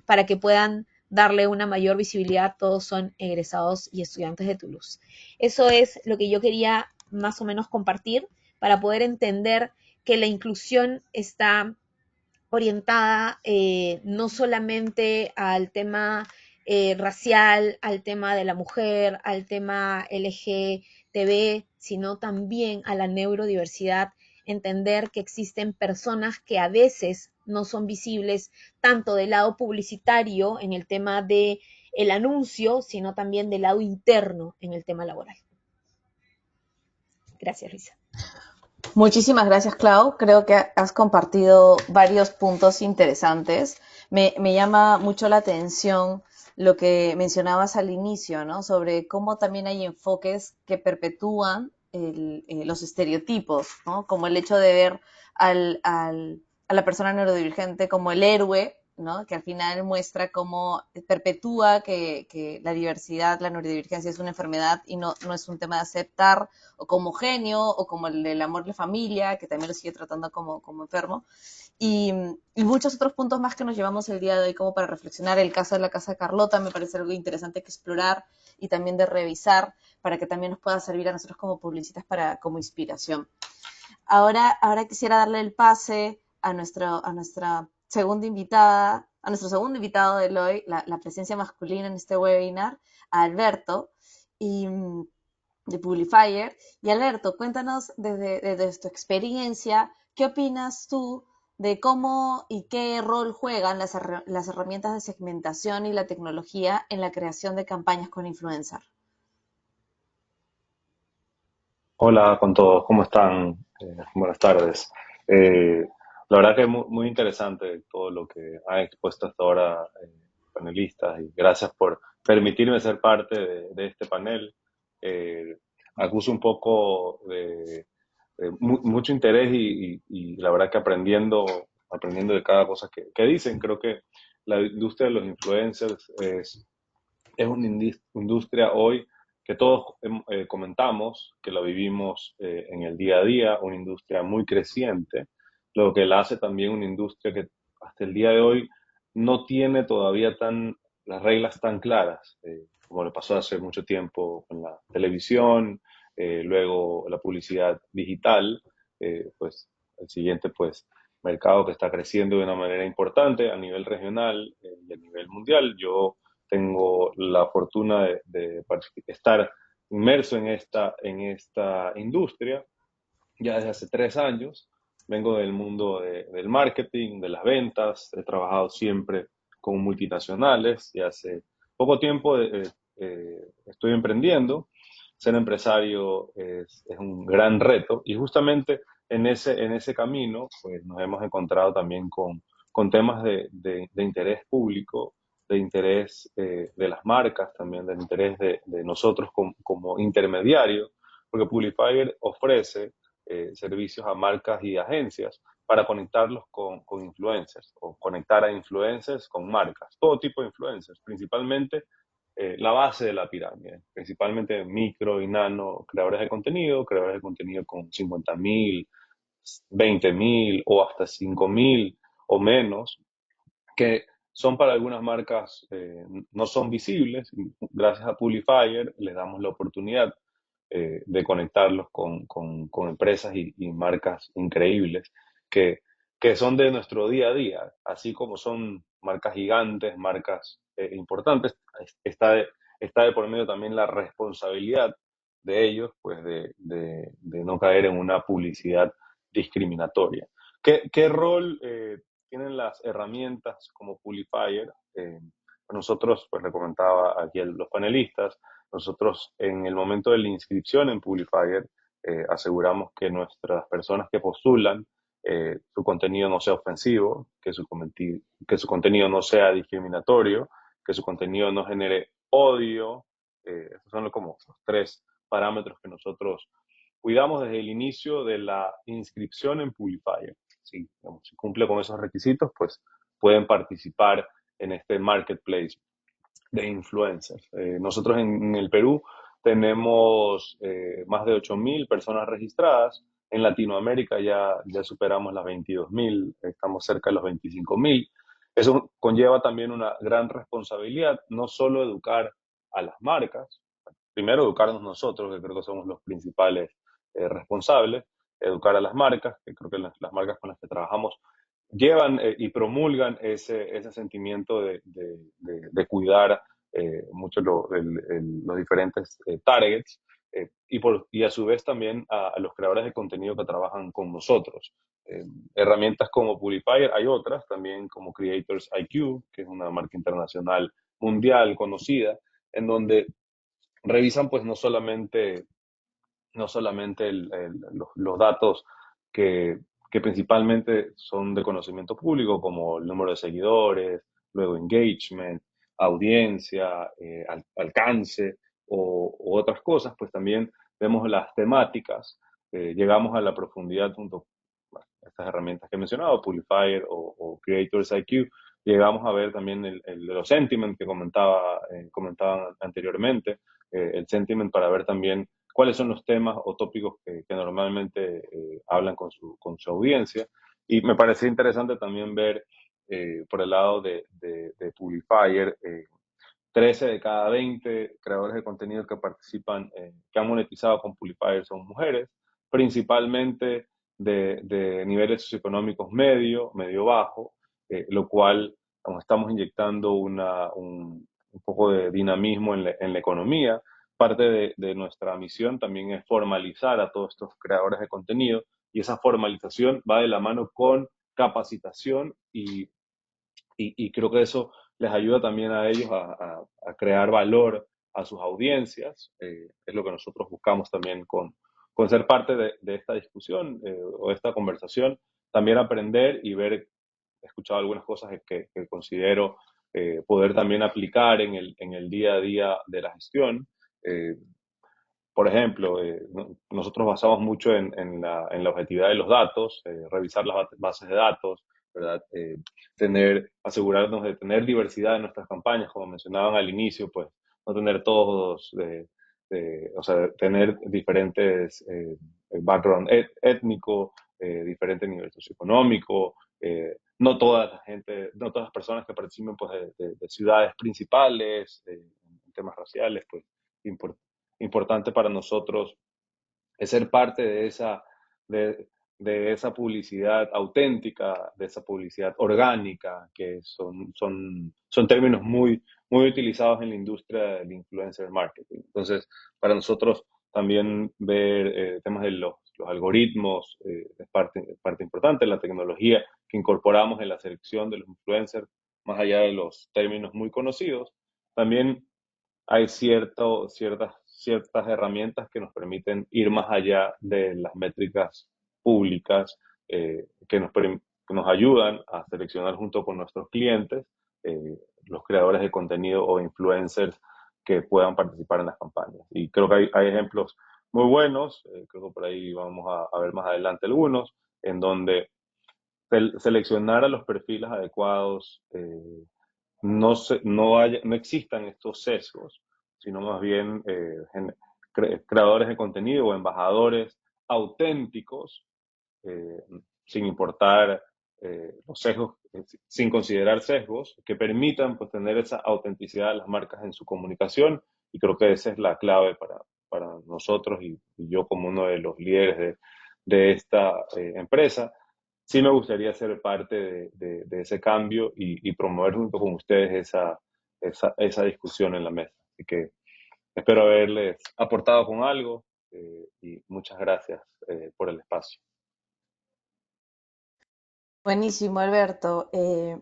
para que puedan darle una mayor visibilidad. Todos son egresados y estudiantes de Toulouse. Eso es lo que yo quería más o menos compartir para poder entender que la inclusión está orientada no solamente al tema racial, al tema de la mujer, al tema LGTB, sino también a la neurodiversidad, entender que existen personas que a veces no son visibles tanto del lado publicitario en el tema de el anuncio, sino también del lado interno en el tema laboral. Gracias, Luisa. Muchísimas gracias, Clau. Creo que has compartido varios puntos interesantes. Me llama mucho la atención lo que mencionabas al inicio, ¿no? Sobre cómo también hay enfoques que perpetúan los estereotipos, ¿no? Como el hecho de ver a la persona neurodivergente como el héroe, ¿no? Que al final muestra cómo perpetúa que la diversidad, la neurodivergencia es una enfermedad y no es un tema de aceptar, o como genio, o como el del amor de la familia, que también lo sigue tratando como enfermo, y, y muchos otros puntos más que nos llevamos el día de hoy como para reflexionar. El caso de la casa de Carlota me parece algo interesante que explorar y también de revisar para que también nos pueda servir a nosotros como publicistas como inspiración. Ahora quisiera darle el pase a nuestra segunda invitada, a nuestro segundo invitado de hoy, la presencia masculina en este webinar, a Alberto, y de Publifier. Y Alberto, cuéntanos desde tu experiencia, ¿qué opinas tú de cómo y qué rol juegan las herramientas de segmentación y la tecnología en la creación de campañas con influencer? Hola con todos, ¿cómo están? Buenas tardes. Eh, la verdad que es muy interesante todo lo que han expuesto hasta ahora panelistas y gracias por permitirme ser parte de este panel. Eh, Acuso un poco de mucho interés y la verdad que aprendiendo de cada cosa que dicen. Creo que la industria de los influencers es una industria hoy que todos comentamos, que la vivimos en el día a día, una industria muy creciente, lo que la hace también una industria que hasta el día de hoy no tiene todavía las reglas tan claras, como le pasó hace mucho tiempo con la televisión, luego la publicidad digital, pues el siguiente pues mercado que está creciendo de una manera importante a nivel regional y a nivel mundial. Yo tengo la fortuna de estar inmerso en esta industria ya desde hace 3 años. Vengo del mundo del marketing, de las ventas, he trabajado siempre con multinacionales y hace poco tiempo estoy emprendiendo. Ser empresario es un gran reto y justamente en ese camino pues nos hemos encontrado también con temas de interés público, de interés de las marcas, también del interés de nosotros como intermediarios, porque Publifier ofrece servicios a marcas y agencias para conectarlos con influencers o conectar a influencers con marcas, todo tipo de influencers, principalmente la base de la pirámide, principalmente micro y nano creadores de contenido con 50.000, 20.000 o hasta 5.000 o menos, que son para algunas marcas, no son visibles. Gracias a Publifier les damos la oportunidad de conectarlos con empresas y marcas increíbles que, que son de nuestro día a día, así como son marcas gigantes, marcas importantes. Está de por medio también la responsabilidad de ellos, pues de no caer en una publicidad discriminatoria. ¿Qué rol tienen las herramientas como Publifier? Nosotros, pues le comentaba aquí a los panelistas, nosotros en el momento de la inscripción en Publifier aseguramos que nuestras personas que postulan su contenido no sea ofensivo, que su contenido no sea discriminatorio, que su contenido no genere odio. Esos son como los tres parámetros que nosotros cuidamos desde el inicio de la inscripción en Publifier. Si, digamos, si cumple con esos requisitos, pues pueden participar en este marketplace de influencers. Nosotros en el Perú tenemos más de 8.000 personas registradas. En Latinoamérica ya superamos las 22.000, estamos cerca de los 25.000. Eso conlleva también una gran responsabilidad, no solo educar a las marcas, primero educarnos nosotros, que creo que somos los principales responsables, educar a las marcas, que creo que las marcas con las que trabajamos llevan y promulgan ese sentimiento de cuidar mucho los diferentes targets y a su vez también a los creadores de contenido que trabajan con nosotros. Herramientas como Publifier, hay otras también como Creators IQ, que es una marca internacional mundial conocida, en donde revisan pues no solamente los datos que, que principalmente son de conocimiento público, como el número de seguidores, luego engagement, audiencia, alcance o otras cosas, pues también vemos las temáticas, llegamos a la profundidad junto a estas herramientas que he mencionado, Publifier o Creators IQ, llegamos a ver también los sentiment que comentaban anteriormente, el sentiment para ver también cuáles son los temas o tópicos que normalmente hablan con su audiencia. Y me parece interesante también ver por el lado de Publifier, 13 de cada 20 creadores de contenido que participan, que han monetizado con Publifier son mujeres, principalmente de niveles socioeconómicos medio bajo, lo cual como estamos inyectando un poco de dinamismo en la economía. Parte de nuestra misión también es formalizar a todos estos creadores de contenido y esa formalización va de la mano con capacitación y creo que eso les ayuda también a ellos a crear valor a sus audiencias. Es lo que nosotros buscamos también con ser parte de esta discusión o de esta conversación, también aprender y ver, he escuchado algunas cosas que considero poder también aplicar en el día a día de la gestión. Eh, por ejemplo, nosotros basamos mucho en la objetividad de los datos, revisar las bases de datos, ¿verdad? Asegurarnos de tener diversidad en nuestras campañas, como mencionaban al inicio, pues no tener todos, o sea, tener diferentes background étnico, diferente nivel socioeconómico, no toda la gente, no todas las personas que participen pues, de ciudades principales, en temas raciales, pues importante para nosotros es ser parte de esa publicidad auténtica, de esa publicidad orgánica, que son términos muy utilizados en la industria del influencer marketing. Entonces, para nosotros también ver temas de los algoritmos es parte importante, la tecnología que incorporamos en la selección de los influencers, más allá de los términos muy conocidos. También hay ciertas herramientas que nos permiten ir más allá de las métricas públicas que nos ayudan a seleccionar junto con nuestros clientes los creadores de contenido o influencers que puedan participar en las campañas. Y creo que hay ejemplos muy buenos, creo que por ahí vamos a ver más adelante algunos, en donde seleccionar a los perfiles adecuados no existan estos sesgos, sino más bien creadores de contenido o embajadores auténticos, eh, sin importar los sesgos, sin considerar sesgos, que permitan pues, tener esa autenticidad de las marcas en su comunicación. Y creo que esa es la clave para nosotros y yo como uno de los líderes de esta empresa sí me gustaría ser parte de ese cambio y promover junto con ustedes esa discusión en la mesa. Así que espero haberles aportado con algo y muchas gracias por el espacio. Buenísimo, Alberto.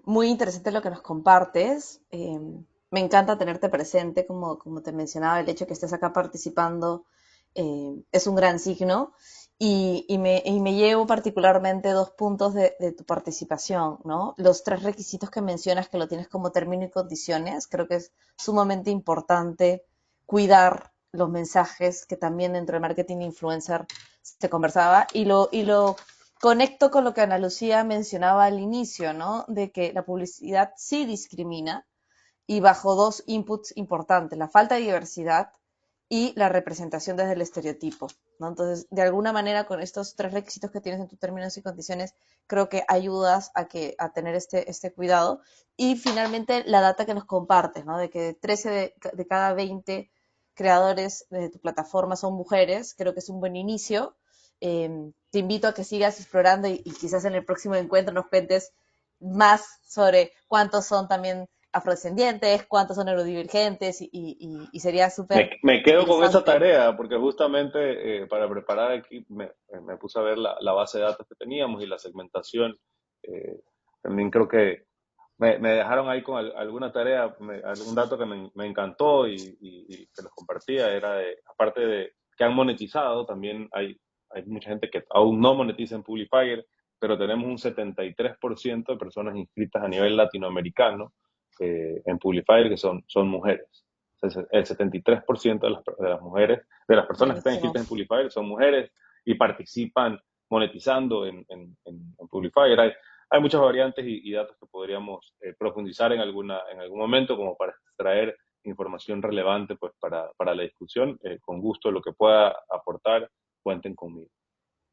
Muy interesante lo que nos compartes. Me encanta tenerte presente, como te mencionaba, el hecho que estés acá participando es un gran signo y me llevo particularmente dos puntos de tu participación, ¿no? Los tres requisitos que mencionas que lo tienes como término y condiciones, creo que es sumamente importante cuidar los mensajes que también dentro del marketing influencer se conversaba y lo conecto con lo que Ana Lucía mencionaba al inicio, ¿no? De que la publicidad sí discrimina y bajo dos inputs importantes, la falta de diversidad y la representación desde el estereotipo, ¿no? Entonces, de alguna manera, con estos tres requisitos que tienes en tus términos y condiciones, creo que ayudas a tener este cuidado. Y finalmente, la data que nos compartes, ¿no? De que 13 de cada 20 creadores de tu plataforma son mujeres, creo que es un buen inicio. Te invito a que sigas explorando y quizás en el próximo encuentro nos cuentes más sobre cuántos son también afrodescendientes, cuántos son neurodivergentes y sería súper Me quedo con esa interesante. tarea porque justamente para preparar aquí me puse a ver la base de datos que teníamos y la segmentación. También creo que me dejaron ahí con alguna tarea, algún dato que me encantó y que les compartía, era aparte de que han monetizado, también hay mucha gente que aún no monetiza en Publifier, pero tenemos un 73% de personas inscritas a nivel latinoamericano en Publifier que son mujeres. El 73% de las mujeres, de las personas que están Buenísimo. inscritas en Publifier son mujeres y participan monetizando en Publifier. Hay muchas variantes y datos que podríamos profundizar en algún momento como para extraer información relevante pues para la discusión. Con gusto lo que pueda aportar, cuenten conmigo.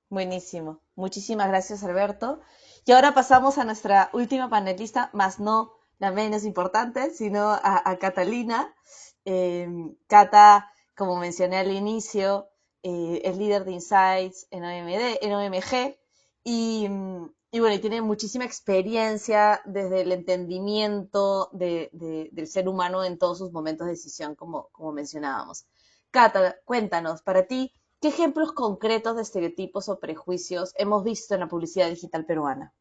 Buenísimo. Muchísimas gracias, Alberto. Y ahora pasamos a nuestra última panelista, más no la menos importante, sino a Catalina. Cata, como mencioné al inicio, es líder de Insights en OMG y bueno, y tiene muchísima experiencia desde el entendimiento del ser humano en todos sus momentos de decisión, como mencionábamos. Cata, cuéntanos, para ti, ¿qué ejemplos concretos de estereotipos o prejuicios hemos visto en la publicidad digital peruana?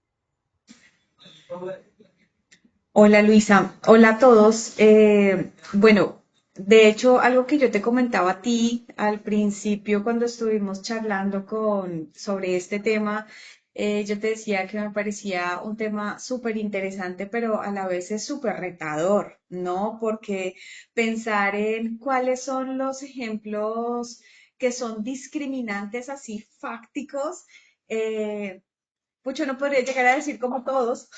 Hola Luisa, hola a todos. Bueno, de hecho, algo que yo te comentaba a ti al principio cuando estuvimos charlando sobre este tema, yo te decía que me parecía un tema súper interesante, pero a la vez es súper retador, ¿no? Porque pensar en cuáles son los ejemplos que son discriminantes así fácticos, pucho, no podría llegar a decir como todos,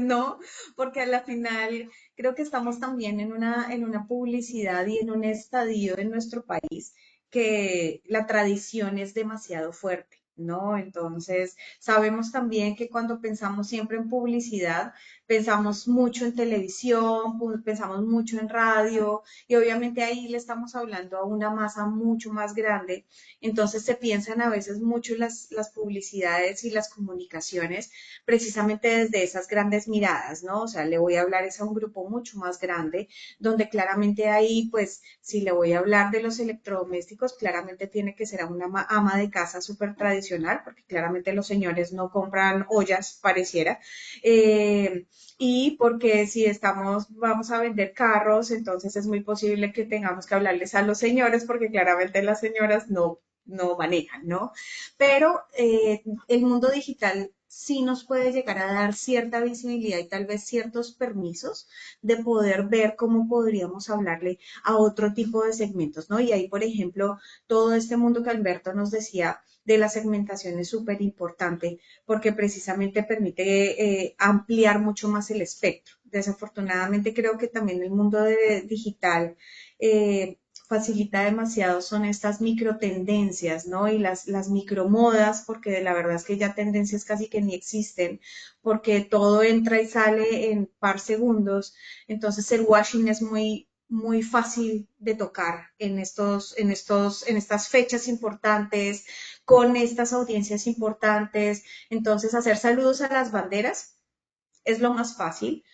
¿no? Porque a la final creo que estamos también en una publicidad y en un estadio en nuestro país que la tradición es demasiado fuerte, ¿no? Entonces, sabemos también que cuando pensamos siempre en publicidad, pensamos mucho en televisión, pensamos mucho en radio y obviamente ahí le estamos hablando a una masa mucho más grande. Entonces se piensan a veces mucho las publicidades y las comunicaciones precisamente desde esas grandes miradas, ¿no? O sea, le voy a hablar es a un grupo mucho más grande, donde claramente ahí, pues, si le voy a hablar de los electrodomésticos, claramente tiene que ser a una ama de casa súper tradicional, porque claramente los señores no compran ollas, pareciera. Y porque si vamos a vender carros, entonces es muy posible que tengamos que hablarles a los señores, porque claramente las señoras no manejan, ¿no? Pero el mundo digital sí nos puede llegar a dar cierta visibilidad y tal vez ciertos permisos de poder ver cómo podríamos hablarle a otro tipo de segmentos, ¿no? Y ahí, por ejemplo, todo este mundo que Alberto nos decía de la segmentación es súper importante porque precisamente permite ampliar mucho más el espectro. Desafortunadamente creo que también el mundo digital facilita demasiado son estas micro tendencias, ¿no? Y las micromodas, porque la verdad es que ya tendencias casi que ni existen, porque todo entra y sale en par segundos. Entonces el washing es muy fácil de tocar en estas fechas importantes, con estas audiencias importantes. Entonces, hacer saludos a las banderas es lo más fácil.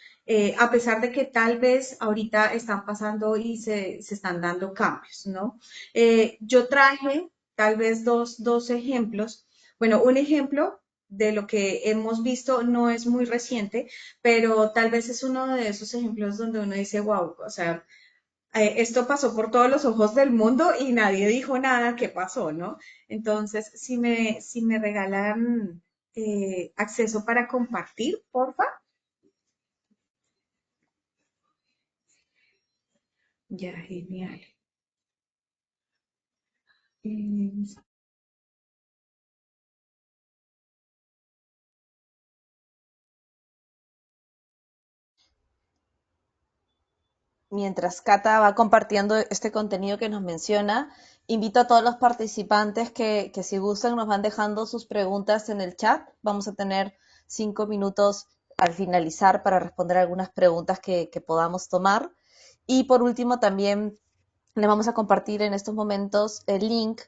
a pesar de que tal vez ahorita están pasando y se están dando cambios, ¿no? Yo traje tal vez dos ejemplos. Bueno, un ejemplo de lo que hemos visto no es muy reciente, pero tal vez es uno de esos ejemplos donde uno dice, wow, o sea, esto pasó por todos los ojos del mundo y nadie dijo nada, ¿qué pasó, no? Entonces, si me regalan acceso para compartir, porfa. Ya, genial. Eh, Mientras Cata va compartiendo este contenido que nos menciona, invito a todos los participantes que si gustan nos van dejando sus preguntas en el chat. Vamos a tener 5 minutos al finalizar para responder algunas preguntas que podamos tomar. Y por último, también les vamos a compartir en estos momentos el link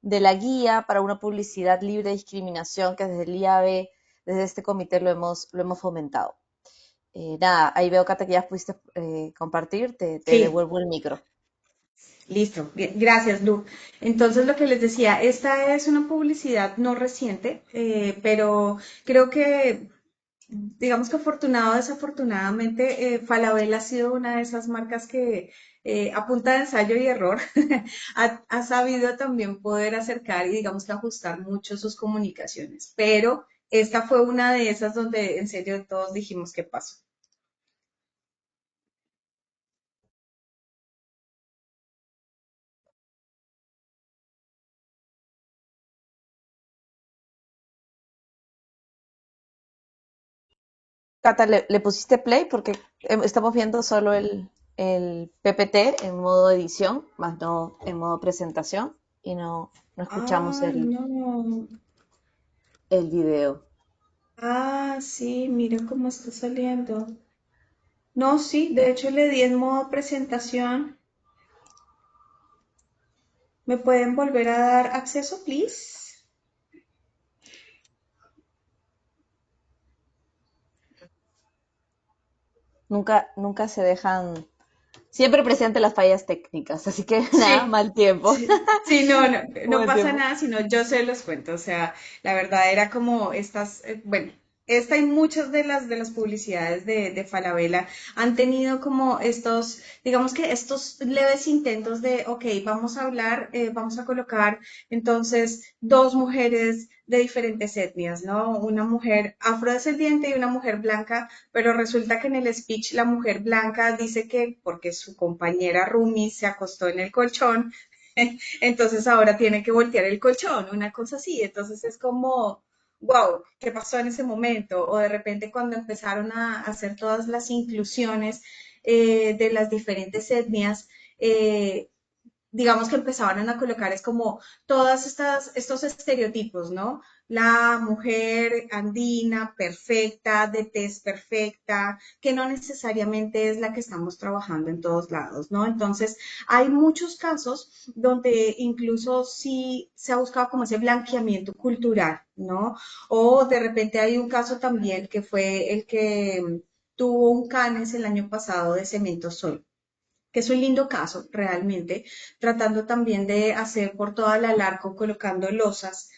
de la guía para una publicidad libre de discriminación que desde el IAB, desde este comité lo hemos fomentado. Nada, ahí veo, Cata, que ya pudiste compartir, te sí, devuelvo el micro. listo. Bien, gracias, Lu. Entonces, lo que les decía, esta es una publicidad no reciente, pero creo que digamos que afortunado o desafortunadamente, Falabella ha sido una de esas marcas que a punta de ensayo y error ha sabido también poder acercar y digamos que ajustar mucho sus comunicaciones. Pero esta fue una de esas donde en serio todos dijimos qué pasó. Cata, ¿le pusiste play? Porque estamos viendo solo el PPT en modo edición, más no en modo presentación, y no escuchamos Ah, no. el video. Ah, sí, mira cómo está saliendo. No, sí, de hecho le di en modo presentación. ¿Me pueden volver a dar acceso, please? Nunca se dejan, siempre presente las fallas técnicas, así que nada, Sí, mal tiempo. sí, no, no, no Mal pasa tiempo. nada, sino yo se los cuento. O sea, la verdad era como estas, bueno, esta y muchas de las publicidades de Falabella han tenido como estos, digamos que estos leves intentos de, ok, vamos a hablar, vamos a colocar entonces dos mujeres de diferentes etnias, ¿no? Una mujer afrodescendiente y una mujer blanca, pero resulta que en el speech la mujer blanca dice que porque su compañera Rumi se acostó en el colchón, entonces ahora tiene que voltear el colchón, una cosa así. Entonces es como, wow, ¿qué pasó en ese momento? O de repente cuando empezaron a hacer todas las inclusiones de las diferentes etnias, digamos que empezaban a colocar es como todas estos estereotipos, ¿no? La mujer andina, perfecta, de tez perfecta, que no necesariamente es la que estamos trabajando en todos lados, ¿no? Entonces, hay muchos casos donde incluso sí se ha buscado como ese blanqueamiento cultural, ¿no? O de repente hay un caso también que fue el que tuvo un Cannes el año pasado de Cemento Sol, que es un lindo caso realmente, tratando también de hacer por toda la Larco, colocando losas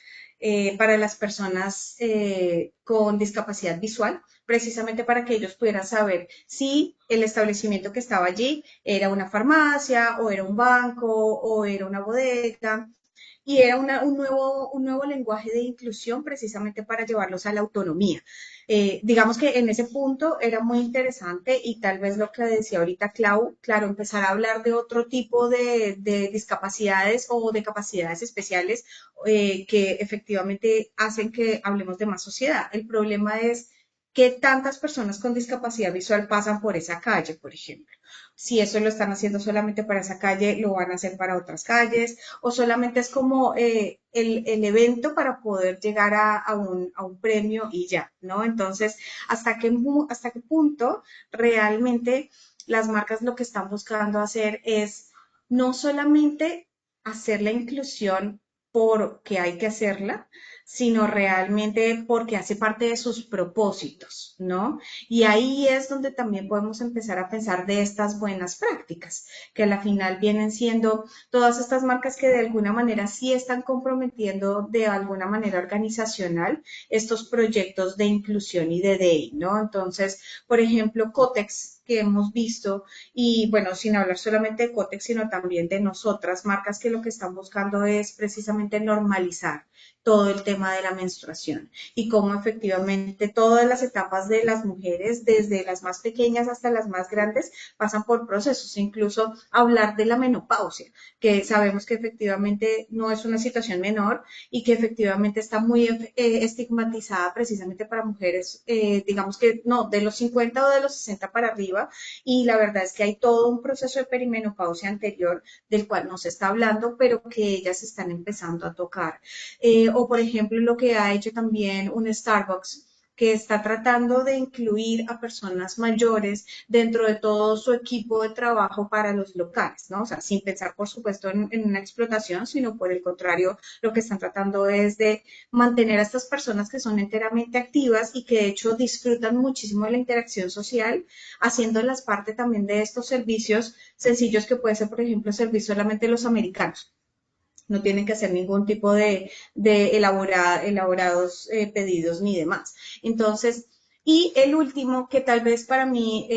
para las personas con discapacidad visual, precisamente para que ellos pudieran saber si el establecimiento que estaba allí era una farmacia o era un banco o era una bodega, y era un nuevo lenguaje de inclusión precisamente para llevarlos a la autonomía. Digamos que en ese punto era muy interesante y tal vez lo que decía ahorita Clau, claro, empezar a hablar de otro tipo de discapacidades o de capacidades especiales que efectivamente hacen que hablemos de más sociedad. El problema es que tantas personas con discapacidad visual pasan por esa calle, por ejemplo. Si eso lo están haciendo solamente para esa calle, lo van a hacer para otras calles, o solamente es como el evento para poder llegar a un premio y ya, ¿no? Entonces, ¿hasta qué punto realmente las marcas lo que están buscando hacer es no solamente hacer la inclusión porque hay que hacerla, sino realmente porque hace parte de sus propósitos, ¿no? Y ahí es donde también podemos empezar a pensar de estas buenas prácticas, que a la final vienen siendo todas estas marcas que de alguna manera sí están comprometiendo de alguna manera organizacional estos proyectos de inclusión y de DEI, ¿no? Entonces, por ejemplo, Cotex, que hemos visto, y bueno, sin hablar solamente de Cotex, sino también de nosotras, marcas que lo que están buscando es precisamente normalizar todo el tema de la menstruación y cómo efectivamente todas las etapas de las mujeres, desde las más pequeñas hasta las más grandes, pasan por procesos, incluso hablar de la menopausia, que sabemos que efectivamente no es una situación menor y que efectivamente está muy estigmatizada precisamente para mujeres, digamos que no, de los 50 o de los 60 para arriba, y la verdad es que hay todo un proceso de perimenopausia anterior del cual no se está hablando, pero que ellas están empezando a tocar. O por ejemplo lo que ha hecho también un Starbucks que está tratando de incluir a personas mayores dentro de todo su equipo de trabajo para los locales, ¿no? O sea, sin pensar, por supuesto, en una explotación, sino por el contrario, lo que están tratando es de mantener a estas personas que son enteramente activas y que de hecho disfrutan muchísimo de la interacción social, haciéndolas parte también de estos servicios sencillos que puede ser, por ejemplo, servir solamente los americanos. No tienen que hacer ningún tipo de elaborados pedidos ni demás. Entonces, y el último, que tal vez para mí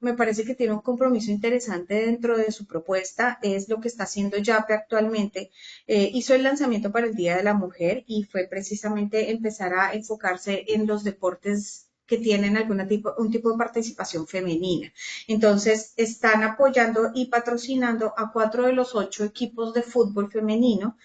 me parece que tiene un compromiso interesante dentro de su propuesta, es lo que está haciendo YAPE actualmente. Hizo el lanzamiento para el Día de la Mujer y fue precisamente empezar a enfocarse en los deportes que tienen un tipo de participación femenina. Entonces, están apoyando y patrocinando a 4 de los 8 equipos de fútbol femenino.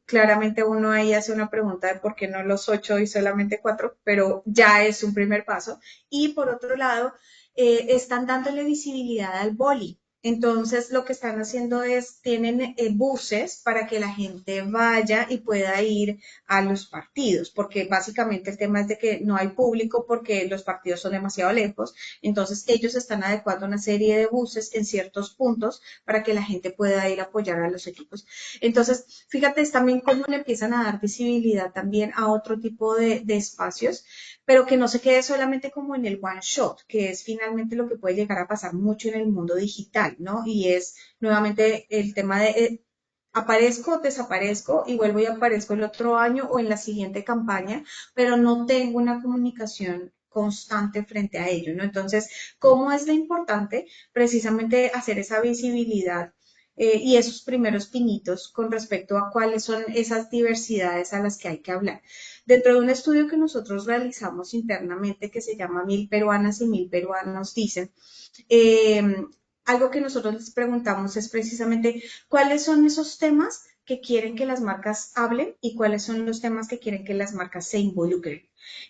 Claramente uno ahí hace una pregunta de por qué no los 8 y solamente 4, pero ya es un primer paso. Y por otro lado, están dándole visibilidad al boli. Entonces, lo que están haciendo es, tienen buses para que la gente vaya y pueda ir a los partidos, porque básicamente el tema es de que no hay público porque los partidos son demasiado lejos. Entonces, ellos están adecuando una serie de buses en ciertos puntos para que la gente pueda ir a apoyar a los equipos. Entonces, fíjate, es también cómo le empiezan a dar visibilidad también a otro tipo de espacios, pero que no se quede solamente como en el one shot, que es finalmente lo que puede llegar a pasar mucho en el mundo digital, ¿no? Y es nuevamente el tema de aparezco, desaparezco y vuelvo y aparezco el otro año o en la siguiente campaña, pero no tengo una comunicación constante frente a ello, ¿no? Entonces, ¿cómo es de importante precisamente hacer esa visibilidad y esos primeros pinitos con respecto a cuáles son esas diversidades a las que hay que hablar? Dentro de un estudio que nosotros realizamos internamente que se llama 1000 peruanas y 1000 peruanos dicen, eh, algo que nosotros les preguntamos es precisamente cuáles son esos temas que quieren que las marcas hablen y cuáles son los temas que quieren que las marcas se involucren.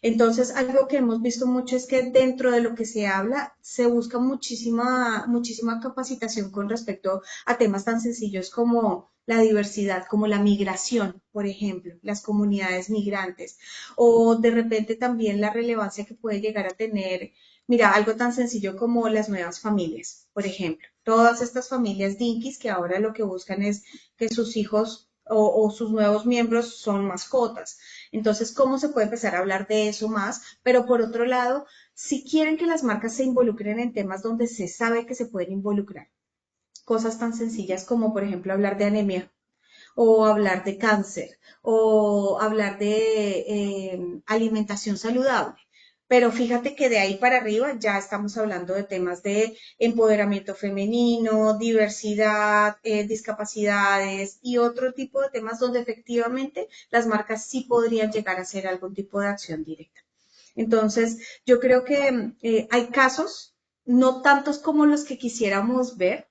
Entonces, algo que hemos visto mucho es que dentro de lo que se habla se busca muchísima capacitación con respecto a temas tan sencillos como la diversidad, como la migración, por ejemplo, las comunidades migrantes, o de repente también la relevancia que puede llegar a tener. Mira, algo tan sencillo como las nuevas familias, por ejemplo. Todas estas familias dinkies que ahora lo que buscan es que sus hijos o sus nuevos miembros son mascotas. Entonces, ¿cómo se puede empezar a hablar de eso más? Pero por otro lado, si quieren que las marcas se involucren en temas donde se sabe que se pueden involucrar, cosas tan sencillas como, por ejemplo, hablar de anemia o hablar de cáncer o hablar de alimentación saludable. Pero fíjate que de ahí para arriba ya estamos hablando de temas de empoderamiento femenino, diversidad, discapacidades y otro tipo de temas donde efectivamente las marcas sí podrían llegar a hacer algún tipo de acción directa. Entonces, yo creo que hay casos, no tantos como los que quisiéramos ver,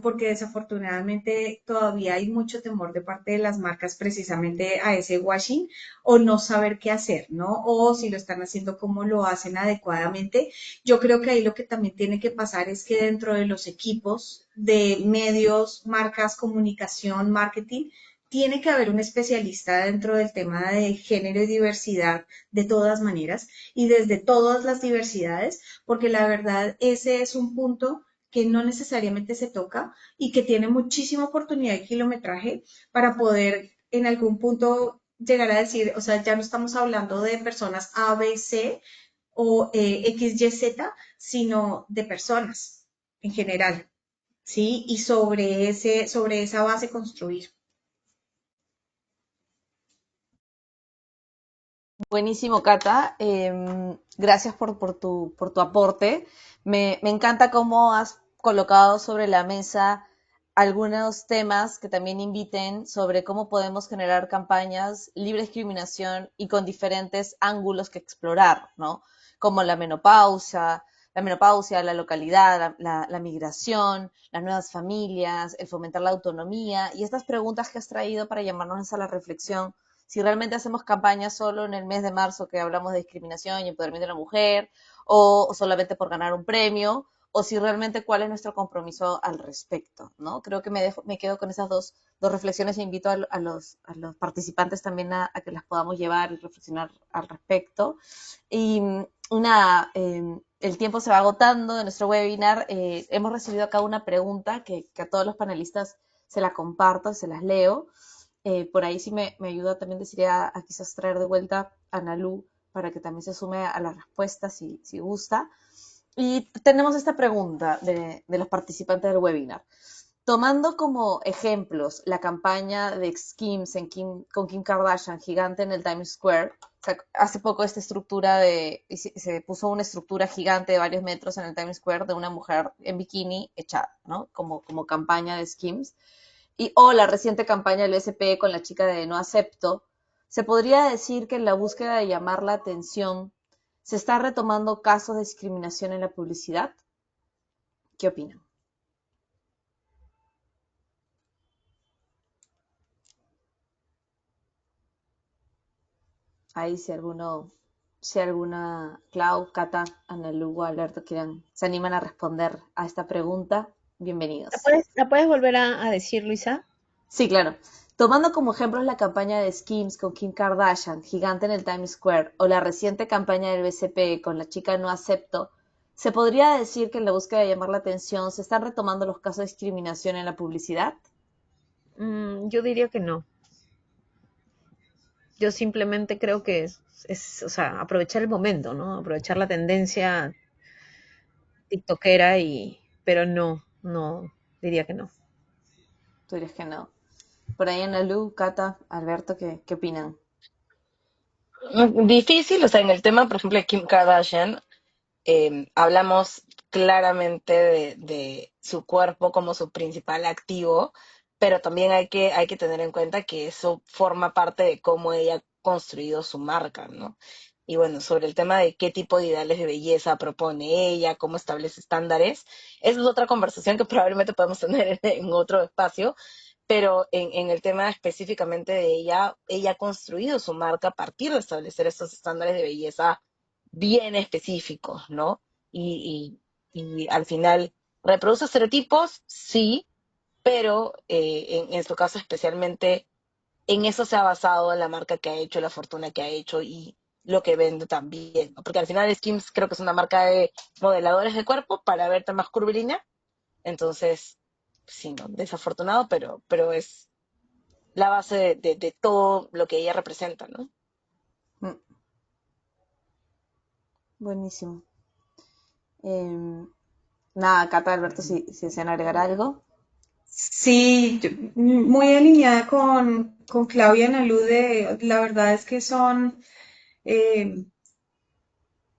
porque desafortunadamente todavía hay mucho temor de parte de las marcas precisamente a ese washing o no saber qué hacer, ¿no? O si lo están haciendo, cómo lo hacen adecuadamente. Yo creo que ahí lo que también tiene que pasar es que dentro de los equipos de medios, marcas, comunicación, marketing, tiene que haber un especialista dentro del tema de género y diversidad de todas maneras y desde todas las diversidades, porque la verdad ese es un punto que no necesariamente se toca y que tiene muchísima oportunidad y kilometraje para poder en algún punto llegar a decir, o sea, ya no estamos hablando de personas A, B, C o X, Y, Z, sino de personas en general, ¿sí? Y sobre esa base construir. Buenísimo, Cata. Gracias por tu aporte. Me encanta cómo has colocado sobre la mesa algunos temas que también inviten sobre cómo podemos generar campañas libre de discriminación y con diferentes ángulos que explorar, ¿no? Como la menopausia, la localidad, la migración, las nuevas familias, el fomentar la autonomía y estas preguntas que has traído para llamarnos a la reflexión si realmente hacemos campañas solo en el mes de marzo que hablamos de discriminación y empoderamiento de la mujer, o solamente por ganar un premio, o si realmente cuál es nuestro compromiso al respecto, ¿no? Creo que me quedo con esas dos reflexiones e invito a los participantes también a que las podamos llevar y reflexionar al respecto. Y nada, el tiempo se va agotando de nuestro webinar. Hemos recibido acá una pregunta que a todos los panelistas se la comparto, se las leo. Por ahí sí me ayuda también, deciría a quizás traer de vuelta a Nalu para que también se sume a la respuesta si gusta. Y tenemos esta pregunta de los participantes del webinar. Tomando como ejemplos la campaña de Skims con Kim Kardashian, gigante en el Times Square, o sea, hace poco se puso una estructura gigante de varios metros en el Times Square de una mujer en bikini hecha, ¿no? Como campaña de Skims o la reciente campaña del SP con la chica de No Acepto, se podría decir que en la búsqueda de llamar la atención se está retomando casos de discriminación en la publicidad. ¿Qué opinan? Ahí si alguna, Clau, Cata, Analu o Alberto se animan a responder a esta pregunta, ¿La bienvenidos. puedes, la puedes volver a decir, Luisa? Sí, claro. Tomando como ejemplos la campaña de Skims con Kim Kardashian, gigante en el Times Square, o la reciente campaña del BCP con la chica No Acepto, ¿se podría decir que en la búsqueda de llamar la atención se están retomando los casos de discriminación en la publicidad? Yo diría que no. Yo simplemente creo que o sea, aprovechar el momento, ¿no? Aprovechar la tendencia tiktokera pero no, diría que no. Tú dirías que no. Por ahí en la Lu, Cata, Alberto, ¿qué opinan? Difícil, o sea, en el tema, por ejemplo, de Kim Kardashian, hablamos claramente de su cuerpo como su principal activo, pero también hay que tener en cuenta que eso forma parte de cómo ella ha construido su marca, ¿no? Y bueno, sobre el tema de qué tipo de ideales de belleza propone ella, cómo establece estándares, esa es otra conversación que probablemente podemos tener en otro espacio, pero en el tema específicamente de ella ha construido su marca a partir de establecer estos estándares de belleza bien específicos, ¿no? Y al final, ¿reproduce estereotipos? Sí, pero en su caso especialmente, en eso se ha basado en la marca que ha hecho, la fortuna que ha hecho y lo que vende también, ¿no? Porque al final Skims creo que es una marca de modeladores de cuerpo para verte más curvilínea, entonces, sí, ¿no? Desafortunado, pero es la base de todo lo que ella representa, ¿no? Mm, buenísimo. Em, Nada, Cata, Alberto, si desean agregar algo. Sí, muy alineada con Claudia Nalude, la verdad es que son, eh,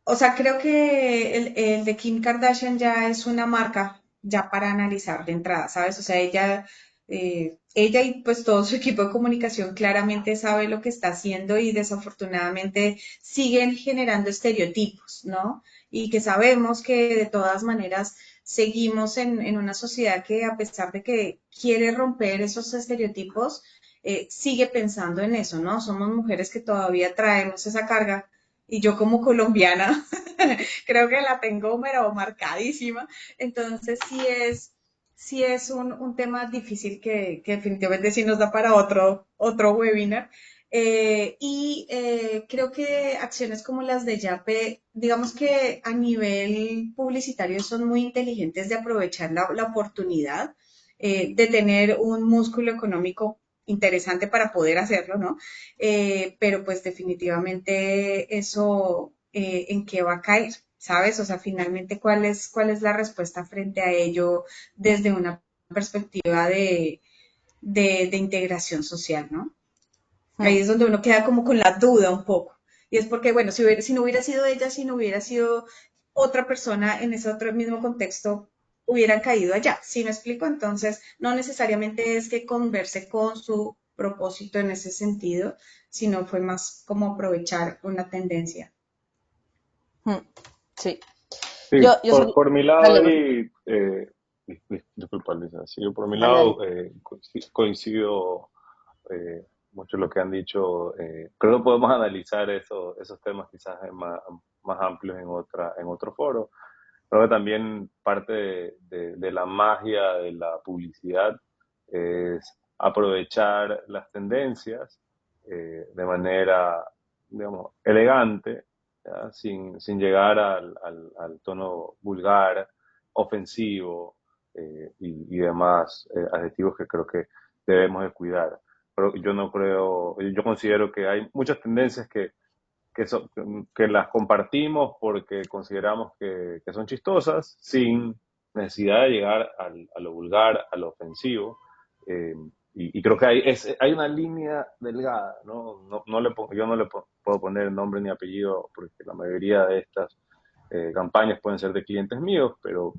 o sea, creo que el de Kim Kardashian ya es una marca ya para analizar de entrada, ¿sabes? O sea, ella y pues todo su equipo de comunicación claramente sabe lo que está haciendo y desafortunadamente siguen generando estereotipos, ¿no? Y que sabemos que de todas maneras seguimos en una sociedad que a pesar de que quiere romper esos estereotipos, sigue pensando en eso, ¿no? Somos mujeres que todavía traemos esa carga y yo como colombiana creo que la tengo pero marcadísima. Entonces sí es un tema difícil que definitivamente sí nos da para otro webinar. Creo que acciones como las de Yape, digamos que a nivel publicitario son muy inteligentes de aprovechar la oportunidad de tener un músculo económico interesante para poder hacerlo, ¿no? Pero pues definitivamente eso, ¿en qué va a caer? ¿Sabes? O sea, finalmente, cuál es la respuesta frente a ello desde una perspectiva de integración social, ¿no? Ahí Hmm. es donde uno queda como con la duda un poco. Y es porque, bueno, si no hubiera sido ella, si no hubiera sido otra persona en ese otro mismo contexto, hubieran caído allá. ¿Sí me explico? Entonces, no necesariamente es que converse con su propósito en ese sentido, sino fue más como aprovechar una tendencia. Hmm. Sí. Sí, Yo soy... por mi lado Dale, Luis. ahí, disculpa, Lisa, sí, yo por mi Dale, dale. lado coincido mucho lo que han dicho. Creo que podemos analizar esos temas quizás más amplios en otro foro. Creo que también parte de la magia de la publicidad es aprovechar las tendencias de manera, digamos, elegante, ¿ya? Sin llegar al tono vulgar, ofensivo y demás adjetivos que creo que debemos de cuidar. Pero yo no creo, yo considero que hay muchas tendencias que, son, que las compartimos porque consideramos que son chistosas, sin necesidad de llegar a lo vulgar, a lo ofensivo. Eh, y creo que hay una línea delgada, ¿no? Yo no le puedo poner nombre ni apellido porque la mayoría de estas campañas pueden ser de clientes míos, pero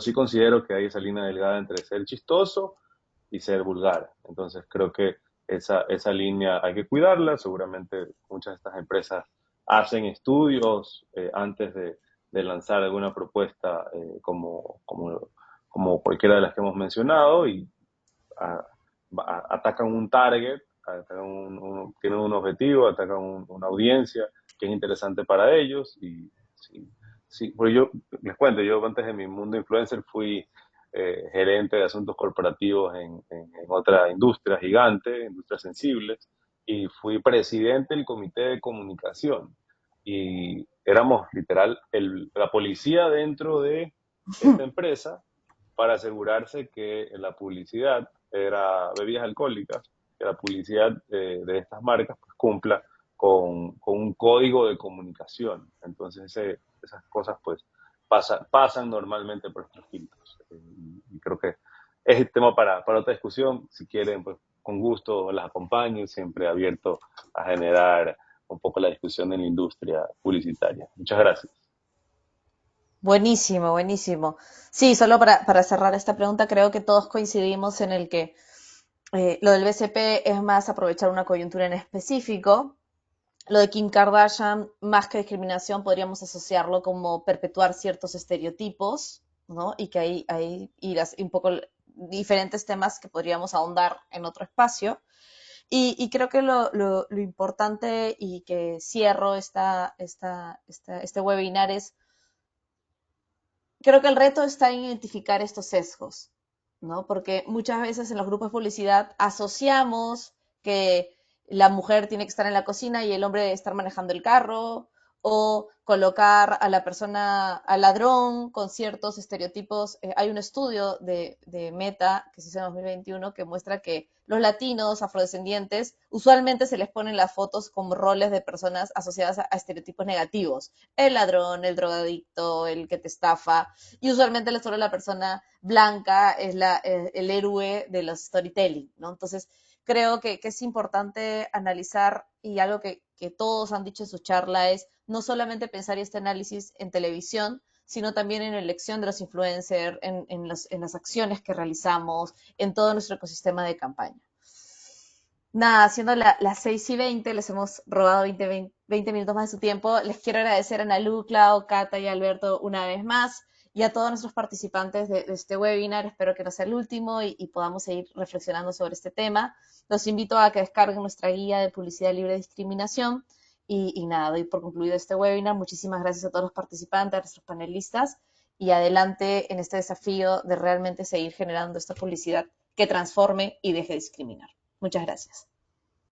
sí considero que hay esa línea delgada entre ser chistoso y ser vulgar. Entonces creo que esa línea hay que cuidarla. Seguramente muchas de estas empresas hacen estudios antes de lanzar alguna propuesta como cualquiera de las que hemos mencionado y a- atacan un target, tienen un objetivo, atacan una audiencia que es interesante para ellos y sí, sí, porque yo les cuento, yo antes de mi mundo influencer fui gerente de asuntos corporativos en otra industria gigante, industrias sensibles, y fui presidente del comité de comunicación. Y éramos literal la policía dentro de esta empresa para asegurarse que la publicidad era bebidas alcohólicas, que la publicidad de estas marcas pues, cumpla con un código de comunicación. Entonces esas cosas pues pasan normalmente por estos filtros. Y creo que es el tema para otra discusión. Si quieren, pues con gusto las acompaño, siempre abierto a generar un poco la discusión en la industria publicitaria. Muchas gracias. Buenísimo, buenísimo. Sí, solo para cerrar esta pregunta, creo que todos coincidimos en el que lo del BCP es más aprovechar una coyuntura en específico. Lo de Kim Kardashian, más que discriminación, podríamos asociarlo como perpetuar ciertos estereotipos, ¿no? Y que hay un poco diferentes temas que podríamos ahondar en otro espacio. Y creo que lo importante y que cierro este webinar es, creo que el reto está en identificar estos sesgos, ¿no? Porque muchas veces en los grupos de publicidad asociamos que la mujer tiene que estar en la cocina y el hombre debe estar manejando el carro, o colocar a la persona, al ladrón, con ciertos estereotipos. Hay un estudio de Meta que se hizo en 2021 que muestra que los latinos, afrodescendientes, usualmente se les ponen las fotos como roles de personas asociadas a estereotipos negativos. El ladrón, el drogadicto, el que te estafa, y usualmente solo la persona blanca es el héroe de los storytelling, ¿no? Entonces, creo que es importante analizar, y algo que todos han dicho en su charla es no solamente pensar este análisis en televisión, sino también en la elección de los influencers, en las acciones que realizamos, en todo nuestro ecosistema de campaña. Nada, siendo las 6:20, les hemos robado 20 minutos más de su tiempo. Les quiero agradecer a Analu, Clau, Cata y Alberto una vez más y a todos nuestros participantes de este webinar. Espero que no sea el último y podamos seguir reflexionando sobre este tema. Los invito a que descarguen nuestra guía de publicidad libre de discriminación. Y nada, doy por concluido este webinar. Muchísimas gracias a todos los participantes, a nuestros panelistas y adelante en este desafío de realmente seguir generando esta publicidad que transforme y deje de discriminar. Muchas gracias.